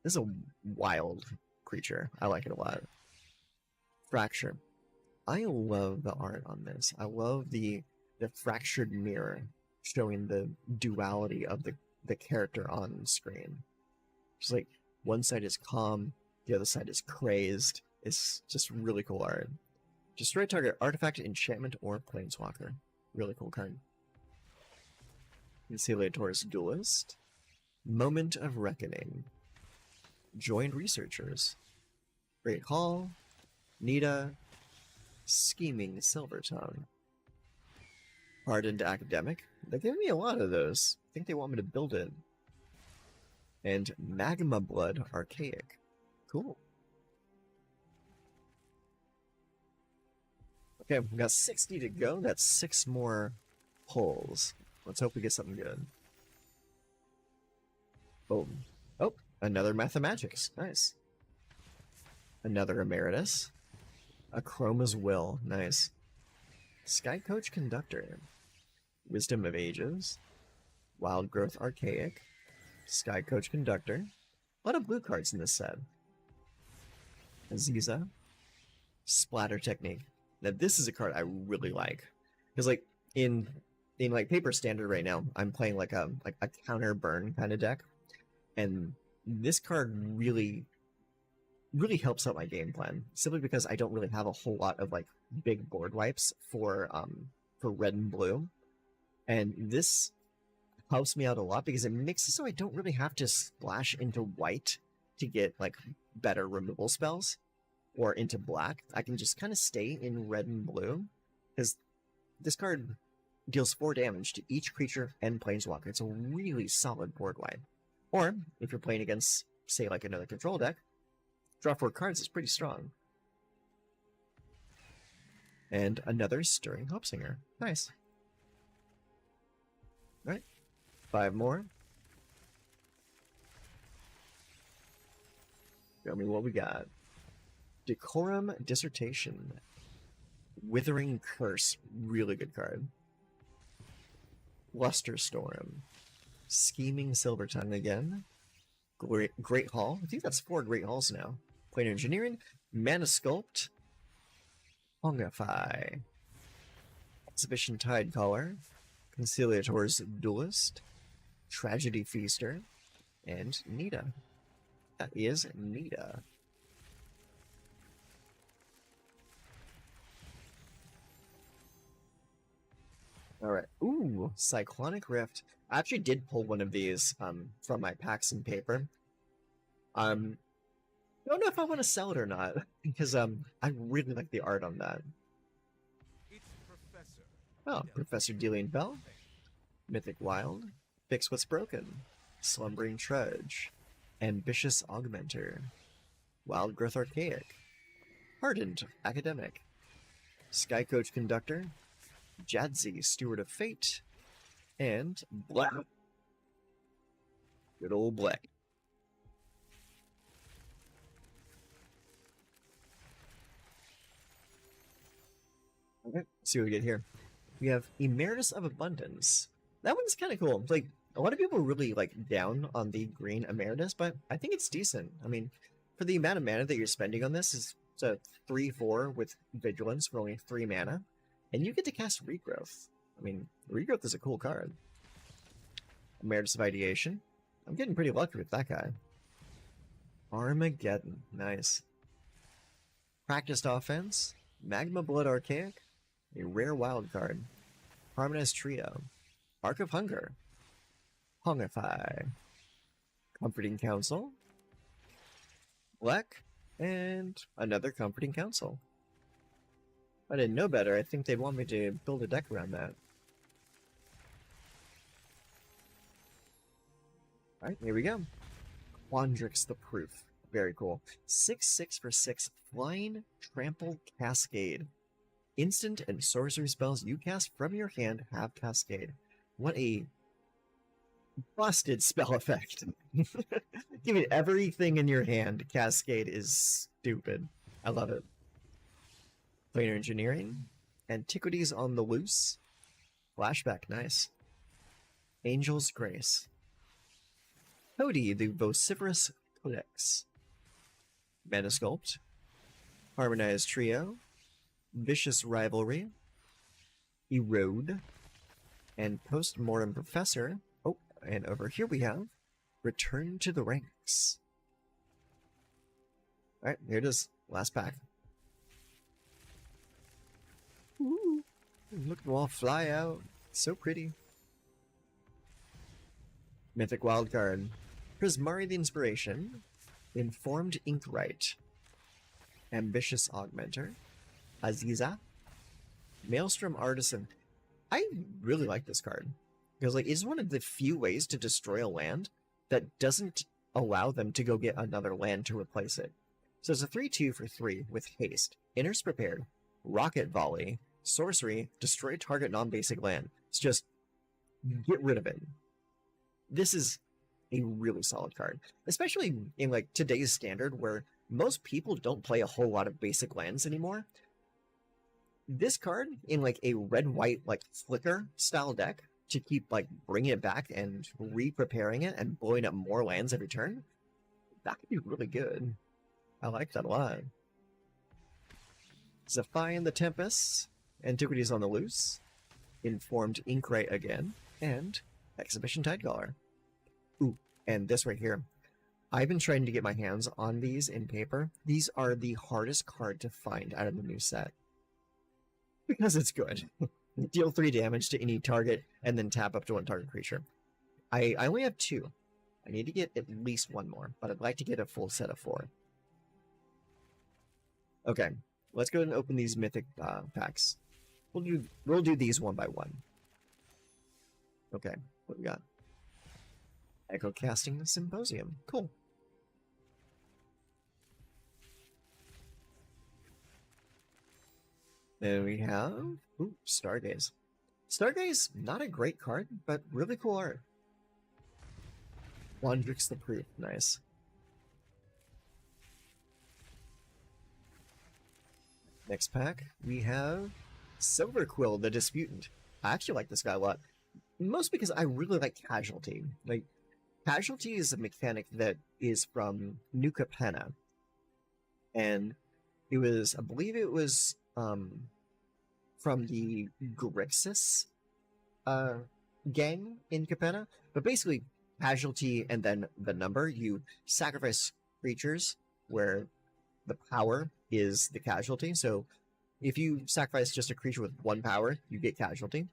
is a wild creature. I like it a lot. Fracture. I love the art on this. I love the fractured mirror showing the duality of the character on screen. Just like one side is calm, the other side is crazed. It's just really cool art. Destroy target artifact, enchantment, or planeswalker. Really cool card. Conciliator's Duelist. Moment of Reckoning. Joined Researchers. Great Hall. Nita. Scheming Silvertongue. Hardened Academic. They gave me a lot of those. I think they want me to build it. And Magma Blood Archaic. Cool. Okay, we've got 60 to go. That's 6 more pulls. Let's hope we get something good. Boom. Oh, another Mathematics. Nice. Another Emeritus. A Chroma's Will. Nice. Sky Coach Conductor. Wisdom of Ages. Wild Growth Archaic. Sky Coach Conductor. A lot of blue cards in this set. Aziza. Splatter Technique. Now this is a card I really like. Because like in in like paper standard right now, I'm playing like a counter burn kind of deck, and this card really helps out my game plan simply because I don't really have a whole lot of like big board wipes for red and blue, and this helps me out a lot because it makes it so I don't really have to splash into white to get like better removal spells, or into black. I can just kind of stay in red and blue because this card deals 4 damage to each creature and planeswalker. It's a really solid board wipe. Or if you're playing against, say, like another control deck, draw 4 cards is pretty strong. And another Stirring Hopesinger. Nice. Alright. 5 more. Show me what we got. Decorum Dissertation. Withering Curse. Really good card. Lusterstorm. Scheming Silvertongue again. Great Hall. I think that's 4 Great Halls now. Planar Engineering. Mana Sculpt. Hongify. Exhibition Tidecaller. Conciliator's Duelist. Tragedy Feaster. And Nita. That is Nita. Alright. Ooh, Cyclonic Rift. I actually did pull one of these from my packs and paper. I don't know if I want to sell it or not, because I really like the art on that. Oh, Professor Dealing Bell. Mythic Wild. Fix What's Broken. Slumbering Trudge. Ambitious Augmenter. Wild Growth Archaic. Hardened Academic. Sky Coach Conductor. Jadzi, Steward of Fate, and Black. Good old Black. Okay, let's see what we get here. We have Emeritus of Abundance. That one's kind of cool. Like, a lot of people are really, like, down on the green Emeritus, but I think it's decent. I mean, for the amount of mana that you're spending on this, it's a 3/4 with Vigilance for only 3 mana. And you get to cast Regrowth. I mean, Regrowth is a cool card. Emeritus of Ideation. I'm getting pretty lucky with that guy. Armageddon. Nice. Practiced Offense. Magma Blood Archaic. A rare wild card. Harmonized Trio. Arc of Hunger. Hongify. Comforting Council. Black. And another Comforting Council. If I didn't know better, I think they'd want me to build a deck around that. Alright, here we go. Quandrix the Proof. Very cool. 6/6 for 6. Flying Trample Cascade. Instant and sorcery spells you cast from your hand have Cascade. What a busted spell effect. Give it everything in your hand. Cascade is stupid. I love it. Planar Engineering. Antiquities on the Loose. Flashback, nice. Angel's Grace. Cody, the Vociferous Codex. Mana Sculpt. Harmonized Trio. Vicious Rivalry. Erode. And Postmortem Professor. Oh, and over here we have Return to the Ranks. Alright, here it is. Last pack. Ooh, look at them all fly out. So pretty. Mythic Wildcard. Prismari the Inspiration. Informed Inkwright. Ambitious Augmenter. Aziza. Maelstrom Artisan. I really like this card. Because like it's one of the few ways to destroy a land that doesn't allow them to go get another land to replace it. So it's a 3/2 for 3 with haste. Inners Prepared. Rocket Volley. Sorcery. Destroy target non-basic land. It's just get rid of it. This is a really solid card. Especially in like today's standard where most people don't play a whole lot of basic lands anymore. This card in like a red-white like flicker style deck to keep like bringing it back and re-preparing it and blowing up more lands every turn, that could be really good. I like that a lot. Zephyr the Tempest. Antiquities on the Loose. Informed Inkray again, and Exhibition Tidecaller. Ooh, and this right here. I've been trying to get my hands on these in paper. These are the hardest card to find out of the new set. Because it's good. Deal 3 damage to any target, and then tap up to 1 target creature. I only have 2. I need to get at least 1 more, but I'd like to get a full set of 4. Okay, let's go ahead and open these mythic packs. We'll do these one by one. Okay, what we got? Echo Casting Symposium. Cool. Then we have Stargaze. Stargaze, not a great card, but really cool art. Wandrix the Proof, nice. Next pack, we have Silverquill the Disputant. I actually like this guy a lot. Most because I really like Casualty. Like, Casualty is a mechanic that is from New Capenna. And it was, I believe it was from the Grixis gang in Capenna. But basically, Casualty and then the number, you sacrifice creatures where the power is the casualty. So if you sacrifice just a creature with 1 power, you get Casualty.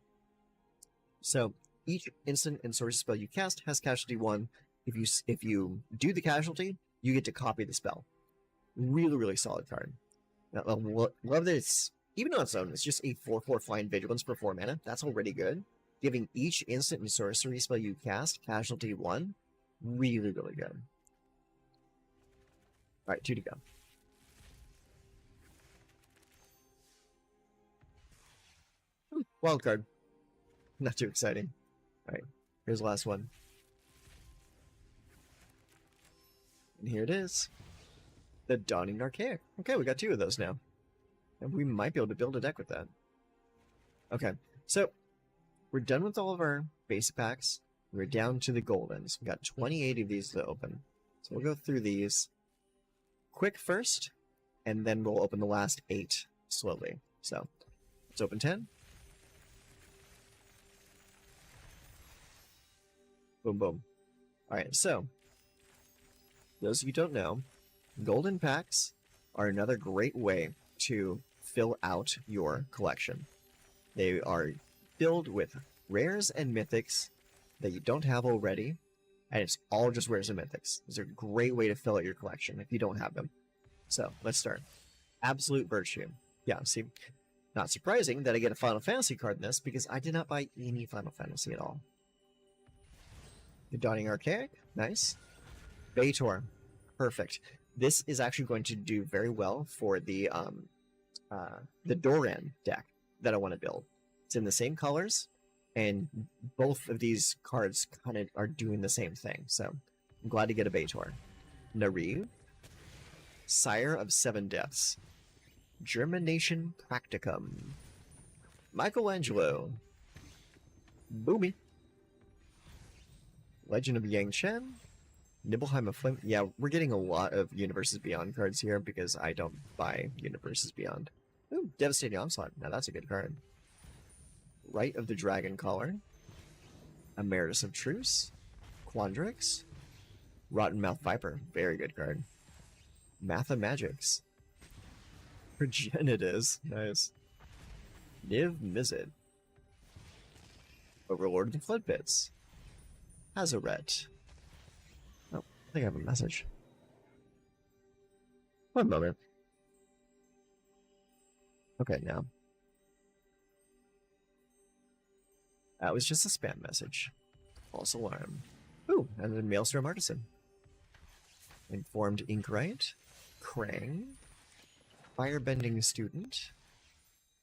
So each instant and sorcery spell you cast has Casualty 1. If you do the Casualty, you get to copy the spell. Really, really solid card. Love this. Even on its own, it's just a 4/4 Flying Vigilance for 4 mana. That's already good. Giving each instant and sorcery spell you cast Casualty 1. Really, really good. Alright, 2 to go. Wild card. Not too exciting. Alright, here's the last one. And here it is. The Dawning Archaic. Okay, we got 2 of those now. And we might be able to build a deck with that. Okay, so we're done with all of our basic packs. We're down to the Goldens. We got 28 of these to open. So we'll go through these quick first, and then we'll open the last 8 slowly. So let's open 10. Boom, boom. Alright, so those of you who don't know, Golden packs are another great way to fill out your collection. They are filled with rares and mythics that you don't have already, and it's all just rares and mythics. These are a great way to fill out your collection if you don't have them. So, let's start. Absolute Virtue. Yeah, see, not surprising that I get a Final Fantasy card in this, because I did not buy any Final Fantasy at all. The Dawning Archaic, nice. Baator, perfect. This is actually going to do very well for the Doran deck that I want to build. It's in the same colors, and both of these cards kind of are doing the same thing. So I'm glad to get a Baator. Nariv, Sire of 7 Deaths, Germination Practicum, Michelangelo, Boomy, Legend of Yang Chen, Nibelheim of Flame. Yeah, we're getting a lot of Universes Beyond cards here because I don't buy Universes Beyond. Ooh, Devastating Onslaught. Now that's a good card. Rite of the Dragon Caller, Emeritus of Truce, Quandrix, Rottenmouth Viper. Very good card. Mathemagix, Progenitus. Nice. Niv Mizzet, Overlord of the Flood Pits, Hazaret. Oh, I think I have a message. One moment. Okay, now. That was just a spam message. False alarm. Ooh, and then Maelstrom Artisan. Informed Inkwright. Krang. Firebending Student.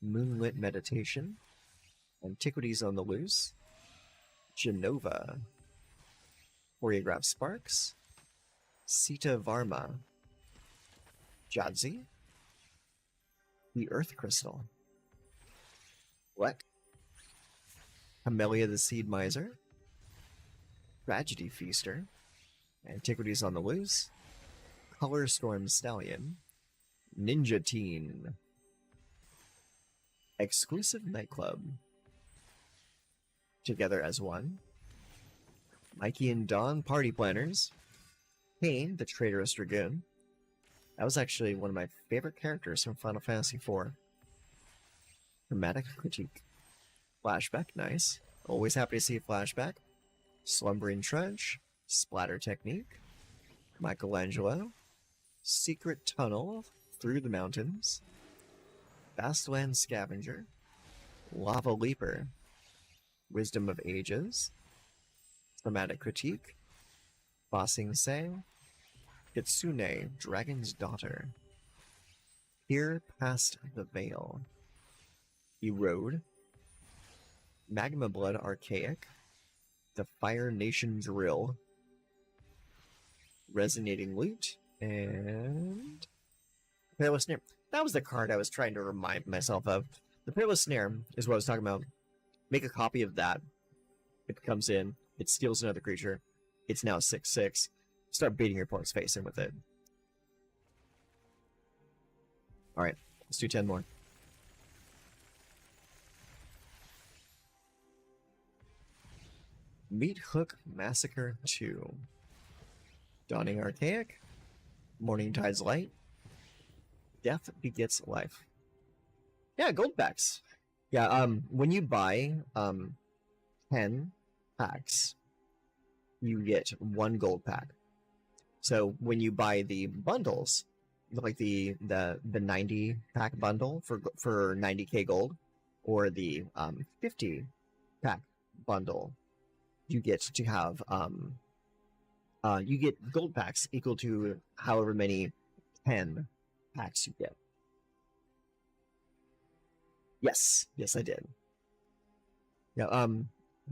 Moonlit Meditation. Antiquities on the Loose. Genova. Choreograph Sparks. Sita Varma. Jadzi. The Earth Crystal. What? Camellia the Seed Miser. Tragedy Feaster. Antiquities on the Loose. Color Storm Stallion. Ninja Teen. Exclusive Nightclub. together as one. Mikey and Dawn, party planners. Kane, the traitorous dragoon. That was actually one of my favorite characters from Final Fantasy IV. Dramatic critique. Flashback, nice. Always happy to see a flashback. Slumbering Trudge. Splatter technique. Michelangelo. Secret tunnel through the mountains. Vastland scavenger. Lava leaper. Wisdom of ages. Dramatic critique. Bossing Sei. Kitsune, Dragon's Daughter. Peer past the veil. Erode. Magma Blood Archaic. The Fire Nation Drill. Resonating Lute. And Perilous Snare. That was the card I was trying to remind myself of. The Perilous Snare is what I was talking about. Make a copy of that. It comes in. It steals another creature. It's now 6/6. Start beating your opponent's face in with it. Alright, let's do 10 more. Meat Hook Massacre 2. Dawning Archaic. Morning Tide's Light. Death Begets Life. Yeah, gold packs. Yeah, when you buy 10 packs, you get 1 gold pack. So when you buy the bundles, like the 90 pack bundle for 90k gold, or the 50 pack bundle, you get to have you get gold packs equal to however many 10 packs you get. Yes, I did. Yeah.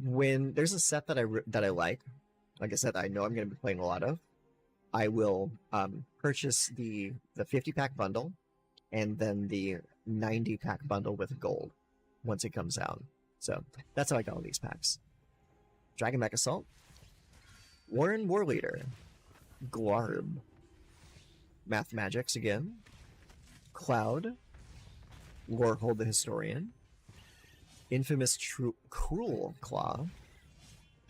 When there's a set that I like I said, I know I'm going to be playing a lot of, I will purchase the 50 pack bundle and then the 90 pack bundle with gold once it comes out. So that's how I got all these packs. Dragon Mech Assault, Warren Warleader, Glarb, Math Magics again, Cloud, Lorehold the Historian, Infamous Cruel Claw,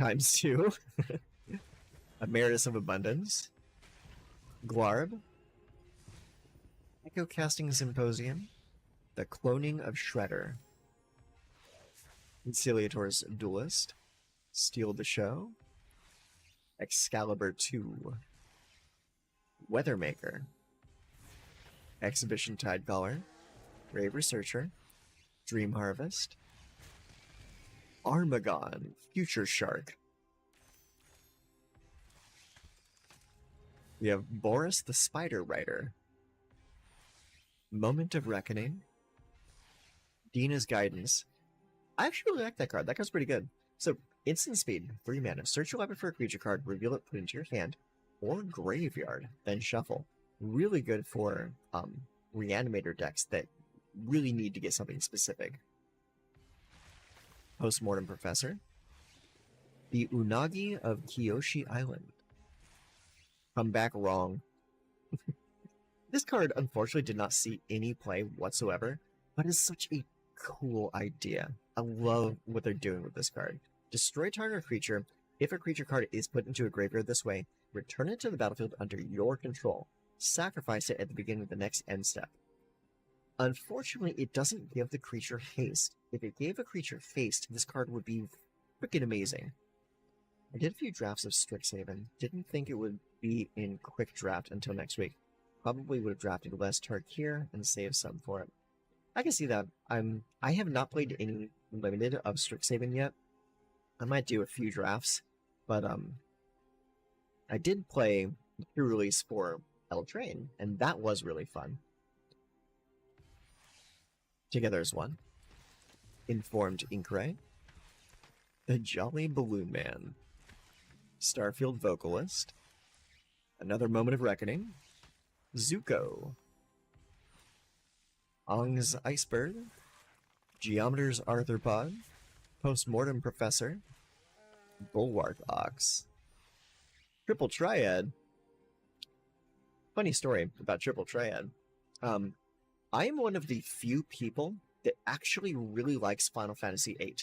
×2, Emeritus of Abundance, Glarb, Echo Casting Symposium, The Cloning of Shredder, Conciliator's Duelist, Steal the Show, Excalibur 2, Weathermaker, Exhibition Tidecaller, Grave Researcher, Dream Harvest, Armagon, Future Shark. We have Boris the Spider Rider, Moment of Reckoning, Dina's Guidance. I actually really like that card. That card's pretty good. So, instant speed, 3 mana. Search your library for a creature card, reveal it, put it into your hand or graveyard, then shuffle. Really good for reanimator decks that really need to get something specific. Postmortem Professor, the Unagi of Kyoshi Island. Come Back Wrong. This card unfortunately did not see any play whatsoever, but is such a cool idea. I love what they're doing with this card. Destroy target creature. If a creature card is put into a graveyard this way, return it to the battlefield under your control. Sacrifice it at the beginning of the next end step. Unfortunately, it doesn't give the creature haste. If it gave a creature haste, this card would be freaking amazing. I did a few drafts of Strixhaven. Didn't think it would be in quick draft until next week. Probably would have drafted less Tarkir and saved some for it. I can see that. I have not played any limited of Strixhaven yet. I might do a few drafts, but I did play the pre-release for Eldraine, and that was really fun. Together as one. Informed Inkray, the Jolly Balloon Man, Starfield Vocalist, Another Moment of Reckoning, Zuko, Ong's Iceberg, Geometer's Arthropod, Postmortem Professor, Bulwark Ox, Triple Triad. Funny story about Triple Triad. I am one of the few people that actually really likes Final Fantasy VIII.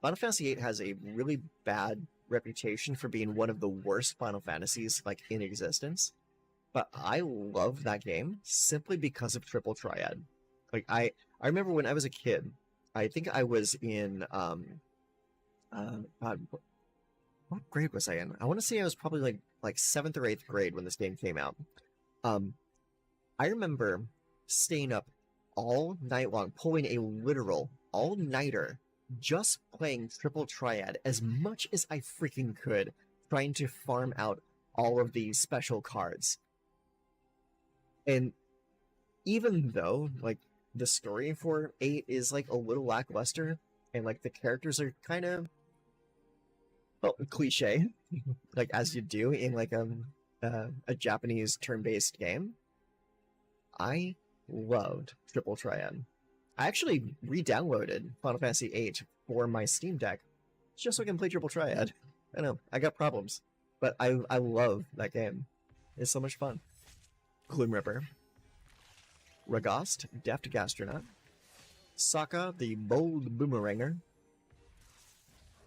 Final Fantasy VIII has a really bad reputation for being one of the worst Final Fantasies like in existence. But I love that game simply because of Triple Triad. Like I remember when I was a kid, I think I was in God, what grade was I in? I want to say I was probably like seventh or eighth grade when this game came out. Um, I remember staying up all night long, pulling a literal all-nighter, just playing Triple Triad as much as I freaking could, trying to farm out all of these special cards. And even though, like, the story for 8 is, like, a little lackluster, and, like, the characters are kind of, well, cliche, like, as you do in, like, a Japanese turn-based game, I loved Triple Triad. I actually re-downloaded Final Fantasy VIII for my Steam Deck just so I can play Triple Triad. I know, I got problems, but I love that game. It's so much fun. Gloom Ripper. Ragast, Deft Gastronaut. Sokka, the Bold Boomeranger.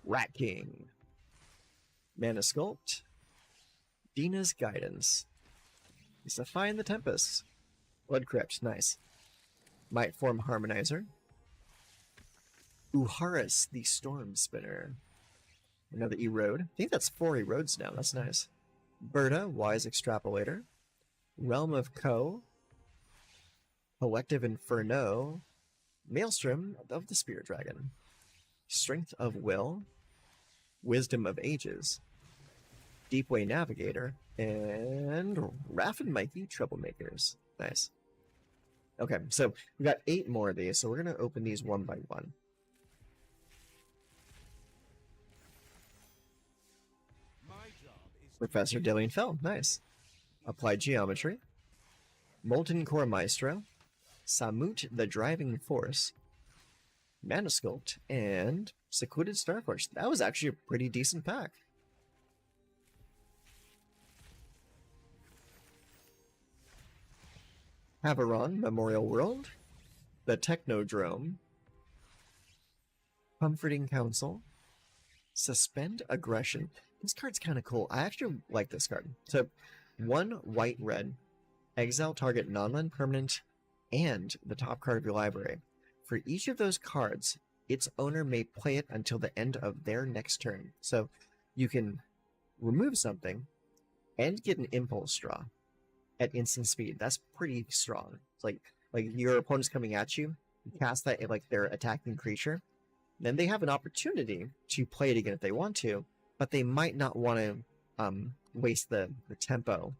Rat King. Mana Sculpt. Dina's Guidance. Defying the Tempest. Blood Crypt, nice. Might Form Harmonizer. Uharis, the Storm Spinner. Another Erode. I think that's 4 Erodes now, that's nice. Berta, Wise Extrapolator. Realm of Ko. Collective Inferno. Maelstrom of the Spirit Dragon. Strength of Will. Wisdom of Ages. Deepway Navigator. And Raph and Mikey Troublemakers. Nice. Okay, so we got 8 more of these, so we're going to open these one by one. Professor Dillian Fell, nice. Applied Geometry. Molten Core Maestro. Samut the Driving Force. Mana Sculpt, and Secluded Starforge. That was actually a pretty decent pack. Haveron Memorial World. The Technodrome. Comforting Council. Suspend Aggression. This card's kind of cool. I actually like this card. So, 1 white red. Exile target non-land permanent and the top card of your library. For each of those cards, its owner may play it until the end of their next turn. So, you can remove something and get an Impulse Draw at instant speed. That's pretty strong. It's like your opponent's coming at you, you cast that at like their attacking creature, then they have an opportunity to play it again if they want to, but they might not want to waste the tempo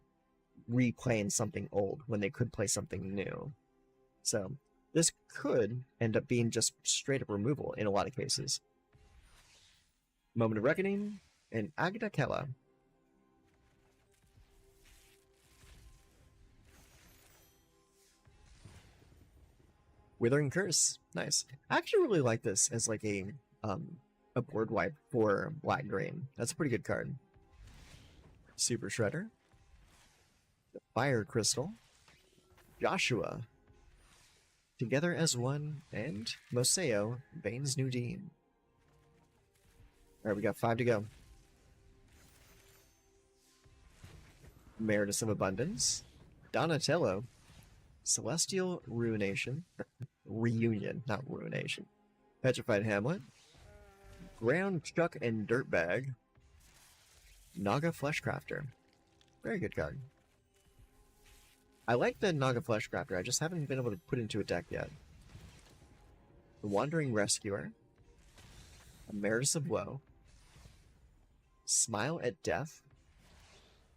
replaying something old when they could play something new. So this could end up being just straight up removal in a lot of cases. Moment of Reckoning and Agda Kella. Withering Curse, nice. I actually really like this as like a board wipe for Black Green. That's a pretty good card. Super Shredder, Fire Crystal, Joshua, Together as One, and Moseo, Bane's New Dean. Alright, we got 5 to go. Meritus of Abundance, Donatello, Celestial Ruination, Reunion, not Ruination, Petrified Hamlet, Ground Chuck and Dirtbag, Naga Fleshcrafter. Very good card. I like the Naga Fleshcrafter, I just haven't been able to put into a deck yet. The Wandering Rescuer, Emeritus of Woe, Smile at Death,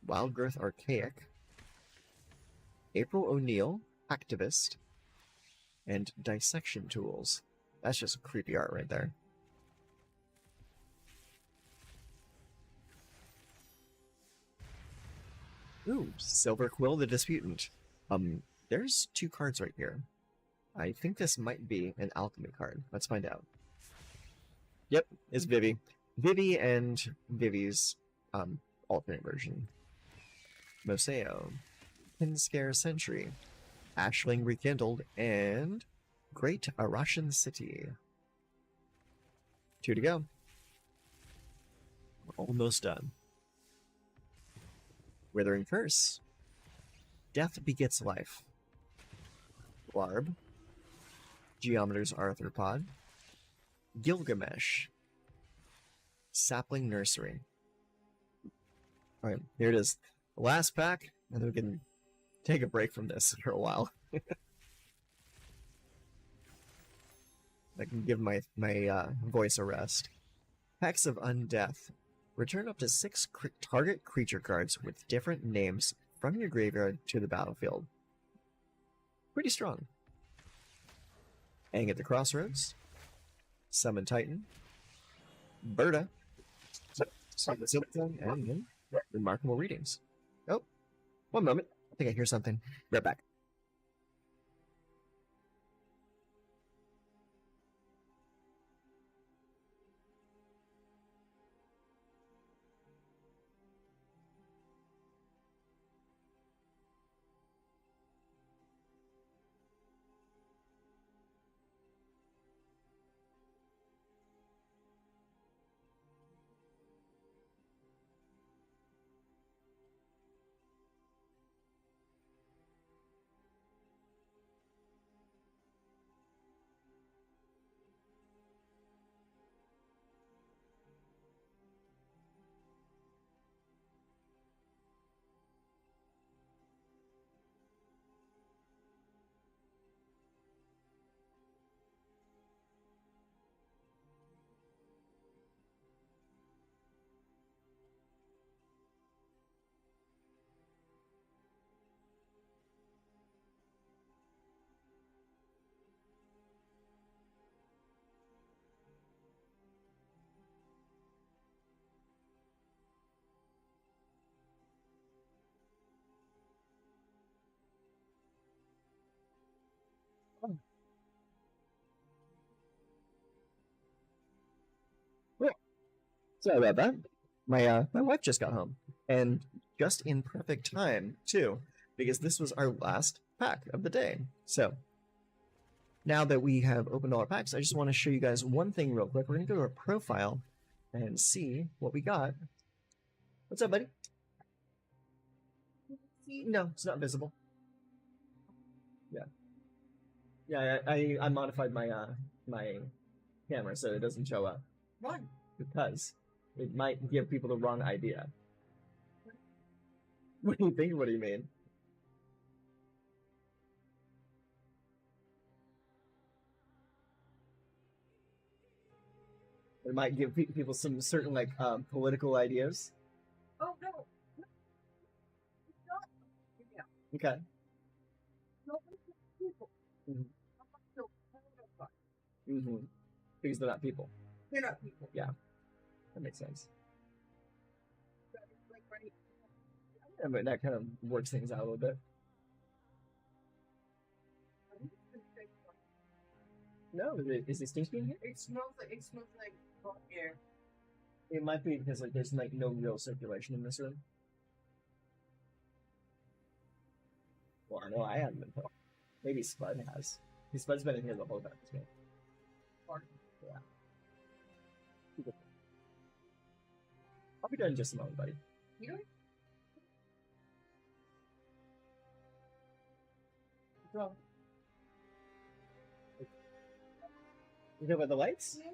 Wildgrowth Archaic, April O'Neil, Activist, and Dissection Tools. That's just creepy art right there. Ooh, Silver Quill the Disputant. There's 2 cards right here. I think this might be an alchemy card. Let's find out. Yep, it's Vivi. Vivi and Vivi's alternate version. Moseo, Pinscare Sentry, Ashling Rekindled, and Great Arashan City. 2 to go. We're almost done. Withering Curse. Death Begets Life. Blarb. Geometer's Arthropod. Gilgamesh. Sapling Nursery. Alright, here it is. Last pack, and then we can take a break from this for a while. I can give my voice a rest. Packs of Undeath. Return up to 6 target creature cards with different names from your graveyard to the battlefield. Pretty strong. Aang at the Crossroads. Summon Titan. Berta. And Remarkable Readings. Oh, one moment. I think I hear something. Right back. Sorry about that. My wife just got home, and just in perfect time too, because this was our last pack of the day. So now that we have opened all our packs, I just want to show you guys one thing real quick. We're gonna go to our profile and see what we got. What's up, buddy? No, it's not visible. Yeah, I modified my my camera so it doesn't show up. Why? Because it might give people the wrong idea. What do you think? What do you mean? It might give people some certain like political ideas. Oh no. It's not. Yeah. Okay. No, people. Mhm. So, Mm-hmm. Because they're not people. they're not people. Yeah, that makes sense. Like, right? Yeah, but that kind of works things out a little bit. No, is it stinky in here? It smells like hot air. It might be because like there's like no real circulation in this room. Well, I know I haven't been told. Maybe Spud has. Spud's been in here the whole time. So. Yeah. I'll be done in just a moment, buddy. You know? What's wrong? You know about the lights? Yeah.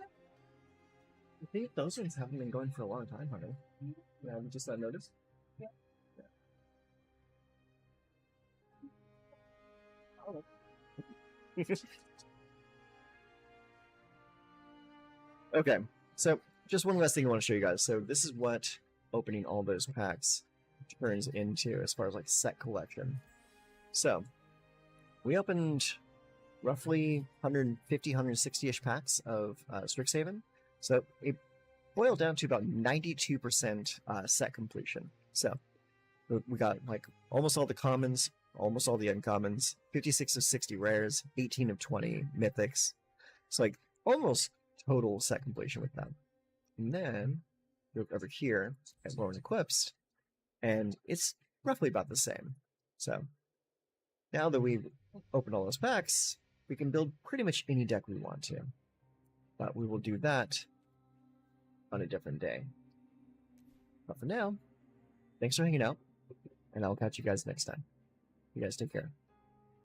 I think those ones haven't been going for a long time, honey. Yeah, we just not noticed. Yeah. Oh. Okay, so just one last thing I want to show you guys. So this is what opening all those packs turns into as far as like set collection. So we opened roughly 150, 160-ish packs of Strixhaven. So it boiled down to about 92% set completion. So we got like almost all the commons, almost all the uncommons, 56 of 60 rares, 18 of 20 mythics. So like almost total set completion with them. And then look over here at Lorn Eclipsed, and it's roughly about the same. So now that we've opened all those packs, we can build pretty much any deck we want to. But we will do that on a different day. But for now, thanks for hanging out, and I'll catch you guys next time. You guys take care.